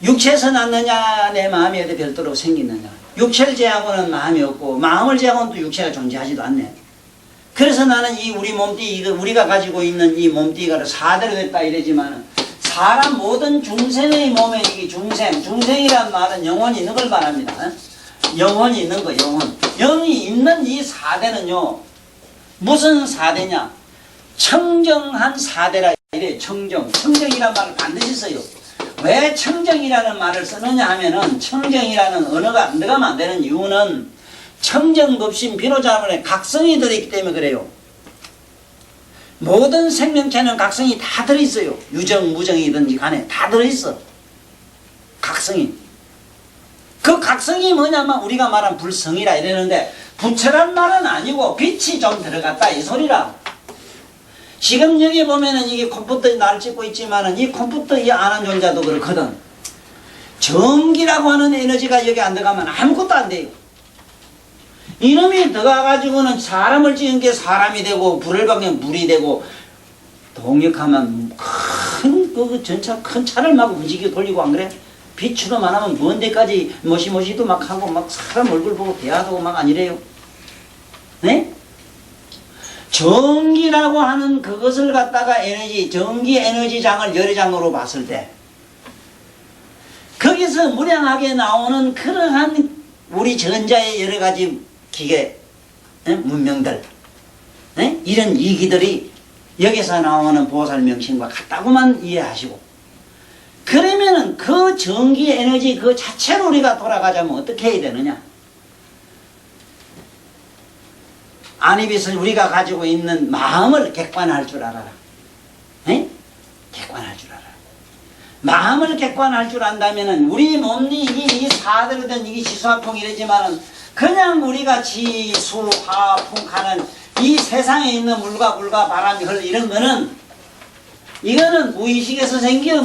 육체에서 났느냐 내 마음이 어디 별도로 생기느냐. 육체를 제하고는 마음이 없고 마음을 제하고는 또 육체가 존재하지도 않네. 그래서 나는 이 우리 몸띠, 우리가 가지고 있는 이 몸띠가 사대로 됐다 이러지만은, 사람 모든 중생의 몸에 이게 중생이란 말은 영혼이 있는 걸 말합니다. 영혼이 있는 거, 영혼. 영이 있는 이 사대는요, 무슨 사대냐? 청정한 사대라 이래. 청정이란 말을 반드시 써요. 왜 청정이라는 말을 쓰느냐 하면은, 청정이라는 언어가 안 들어가면 안 되는 이유는 청정법신 비로자문에 각성이 들어있기 때문에 그래요. 모든 생명체는 각성이 다 들어있어요. 유정, 무정이든지 간에 다 들어있어. 각성이. 그 각성이 뭐냐면 우리가 말한 불성이라 이러는데, 부처란 말은 아니고 빛이 좀 들어갔다 이 소리라. 지금 여기 보면은 이게 컴퓨터에 날 찍고 있지만은 이 컴퓨터 이 안한 존자도 그렇거든. 전기라고 하는 에너지가 여기 안 들어가면 아무것도 안 돼요. 이놈이 들어가가지고는 사람을 찍은 게 사람이 되고, 불을 박으면 물이 되고, 동력하면 큰 전차 큰 차를 막 움직여 돌리고 안 그래? 빛으로만 하면 먼 데까지 모시모시도 막 하고 막 사람 얼굴 보고 대화도 막 아니래요. 네? 전기라고 하는 그것을 갖다가 전기 에너지장을 열애장으로 봤을 때, 거기서 무량하게 나오는 그러한 우리 전자의 여러 가지 기계, 문명들, 이런 이기들이 여기서 나오는 보살 명칭과 같다고만 이해하시고, 그러면은 그 전기 에너지 그 자체로 우리가 돌아가자면 어떻게 해야 되느냐? 안입에서 우리가 가지고 있는 마음을 객관할 줄 알아라. 객관할 줄 알아라. 마음을 객관할 줄 안다면은 우리 몸이 이 사대로 된 이게 지수화풍 이러지만은, 그냥 우리가 지수, 화, 풍 하는 이 세상에 있는 물과 바람이 흘러 이런 거는, 이거는 무의식에서 생겨.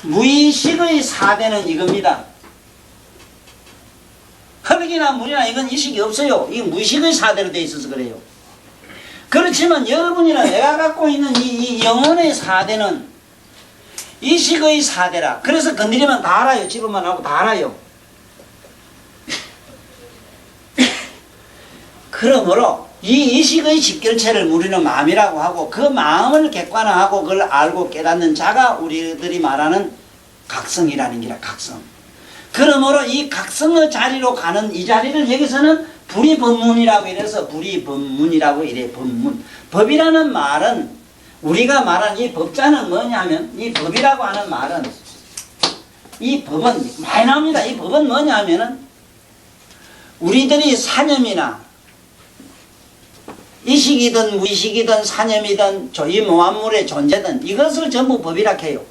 무의식의 사대는 이겁니다. 흙이나 물이나 이건 의식이 없어요. 이게 무의식의 사대로 돼 있어서 그래요. 그렇지만 여러분이나 내가 갖고 있는 이 영혼의 사대는 의식의 사대라. 그래서 건드리면 다 알아요. 집어만 하고 다 알아요. 그러므로 이 의식의 직결체를 우리는 마음이라고 하고, 그 마음을 객관화하고 그걸 알고 깨닫는 자가 우리들이 말하는 각성이라는 기라. 각성. 그러므로 이 각성의 자리로 가는 이 자리를 여기서는 불이법문이라고 이래서 불이법문이라고 이래. 법문. 법이라는 말은, 우리가 말하는 이 법자는 뭐냐면, 이 법이라고 하는 말은, 이 법은 많이 나옵니다. 이 법은 뭐냐면은 우리들이 사념이나 의식이든 무의식이든 사념이든 이 모함물의 존재든 이것을 전부 법이라 해요.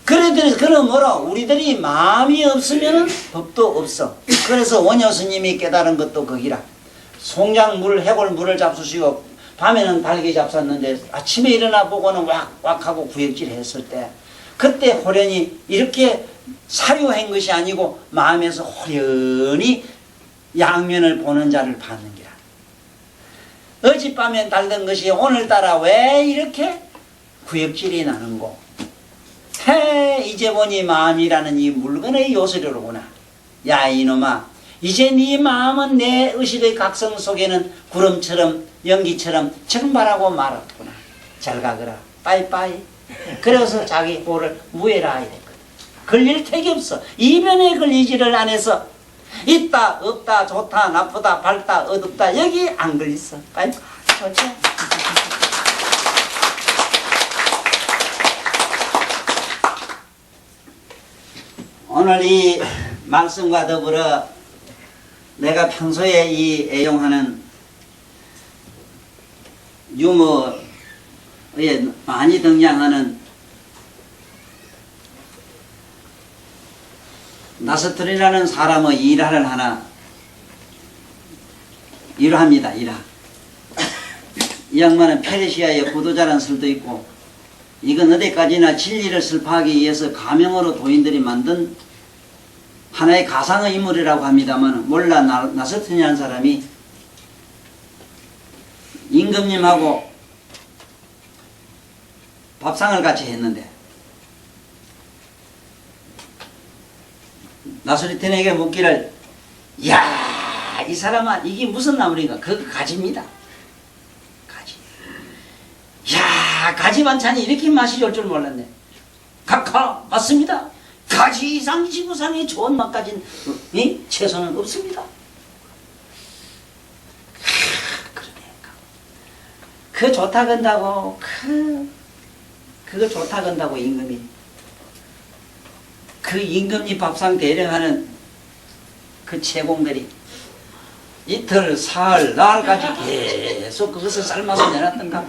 그러므로 우리들이 마음이 없으면 법도 없어. 그래서 원효 스님이 깨달은 것도 거기라. 송장물, 해골물을 잡수시고 밤에는 달게 잡쌌는데 아침에 일어나 보고는 왁왁하고 구역질 했을 때, 그때 호련히 이렇게 사유한 것이 아니고 마음에서 호련히 양면을 보는 자를 받는 기라. 어젯밤에 달던 것이 오늘따라 왜 이렇게 구역질이 나는고? 이제 보니 마음이라는 이 물건의 요소로구나. 야 이놈아, 이제 네 마음은 내 의식의 각성 속에는 구름처럼 연기처럼 증발하고 말았구나. 잘 가거라. 빠이빠이. 그래서 자기 호를 무해라 이랬거든. 걸릴 택이 없어. 이변에 걸리지를 안 해서 있다 없다 좋다 나쁘다 밝다 어둡다 여기 안 걸렸어. 빠이빠이. 좋죠? 오늘 이 말씀과 더불어 내가 평소에 이 애용하는 유머에 많이 등장하는 나스틀이라는 사람의 일화를 하나 일화입니다. 일화. 이 양반은 페르시아의 구도자라는 설도 있고, 이건 어디까지나 진리를 설파하기 위해서 가명으로 도인들이 만든 하나의 가상의 인물이라고 합니다만, 몰라 나스틀이라는 사람이 임금님하고 밥상을 같이 했는데, 나스리틴에게 묻기를, 야, 이 사람아, 이게 무슨 나물인가? 그거 가지입니다. 가지. 야, 가지 반찬이 이렇게 맛이 좋을 줄 몰랐네. 각하, 맞습니다. 가지 이상 지구상에 좋은 맛 가진 채소는 없습니다. 그러니까 그 좋다 건다고, 그거 좋다 건다고 임금이. 그 임금님 밥상 대령하는 그 채공들이 이틀, 사흘, 날까지 계속 그것을 삶아서 내놨던가 봐.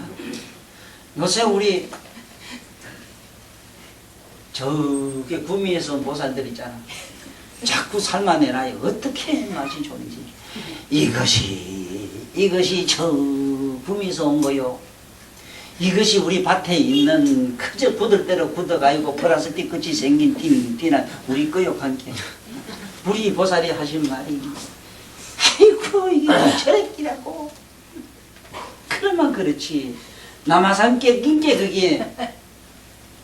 요새 우리 저기 구미에서 온 보살들 있잖아. 자꾸 삶아내놔요. 어떻게 맛이 좋은지. 이것이 저 구미에서 온 거요. 이것이 우리 밭에 있는 그저 굳을대로 굳어가지고 플라스틱 끝이 생긴 띠나 우리 거요 관계. 우리 보살이 하신 말이, 아이고 이게 철학기라고. 그러면 그렇지. 남아산께 긴게 그게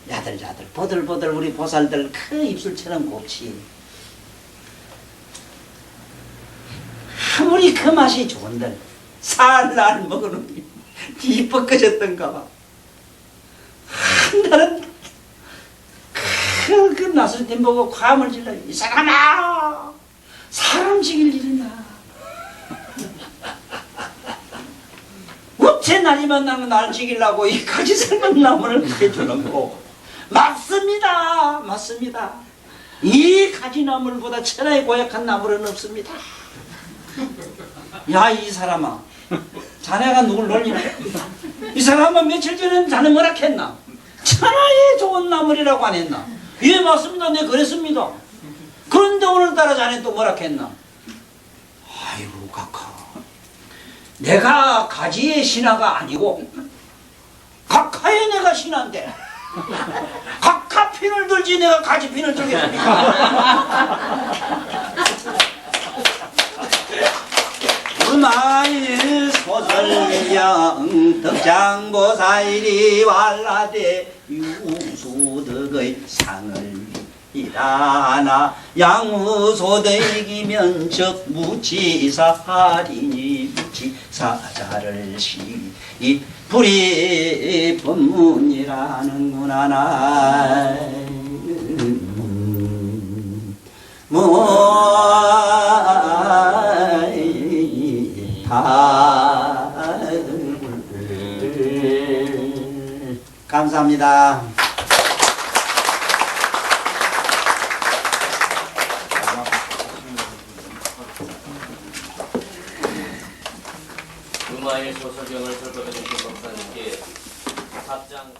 야들야들 보들보들 우리 보살들 그 입술처럼 곱지. 아무리 그 맛이 좋은들 살날 먹어놓으니 이 뻗겨졌던가 봐. 한 달은 그 나스리틴 보고 과음을 질러. 이 사람아, 사람 죽일 일이나. 어째 날이면 나는 날 죽이려고 이 가지 삶은 나무를 해주놓고. 맞습니다. 맞습니다. 이 가지나물보다 천하의 고약한 나물은 없습니다. 야, 이 사람아, 자네가 누굴 놀리나? 이 사람은 며칠 전에 자네 뭐라 했나? 천하의 좋은 나물이라고 안 했나? 예, 맞습니다. 네, 그랬습니다. 그런데 오늘따라 자네 또 뭐라 했나? 아이고, 각하, 내가 가지의 신하가 아니고 각하의 내가 신하인데 각하 핀을 들지 내가 가지 핀을 들겠습니까? 음아일 소설명 덕장보살이 왈라대 유소덕의 상을 일하나 양무소덕이면 즉 무치사리니 무치사자를 시이 불이 법문이라는구나. 감사합니다. 음아의 소설병을 설법해 주신 박사님께 합장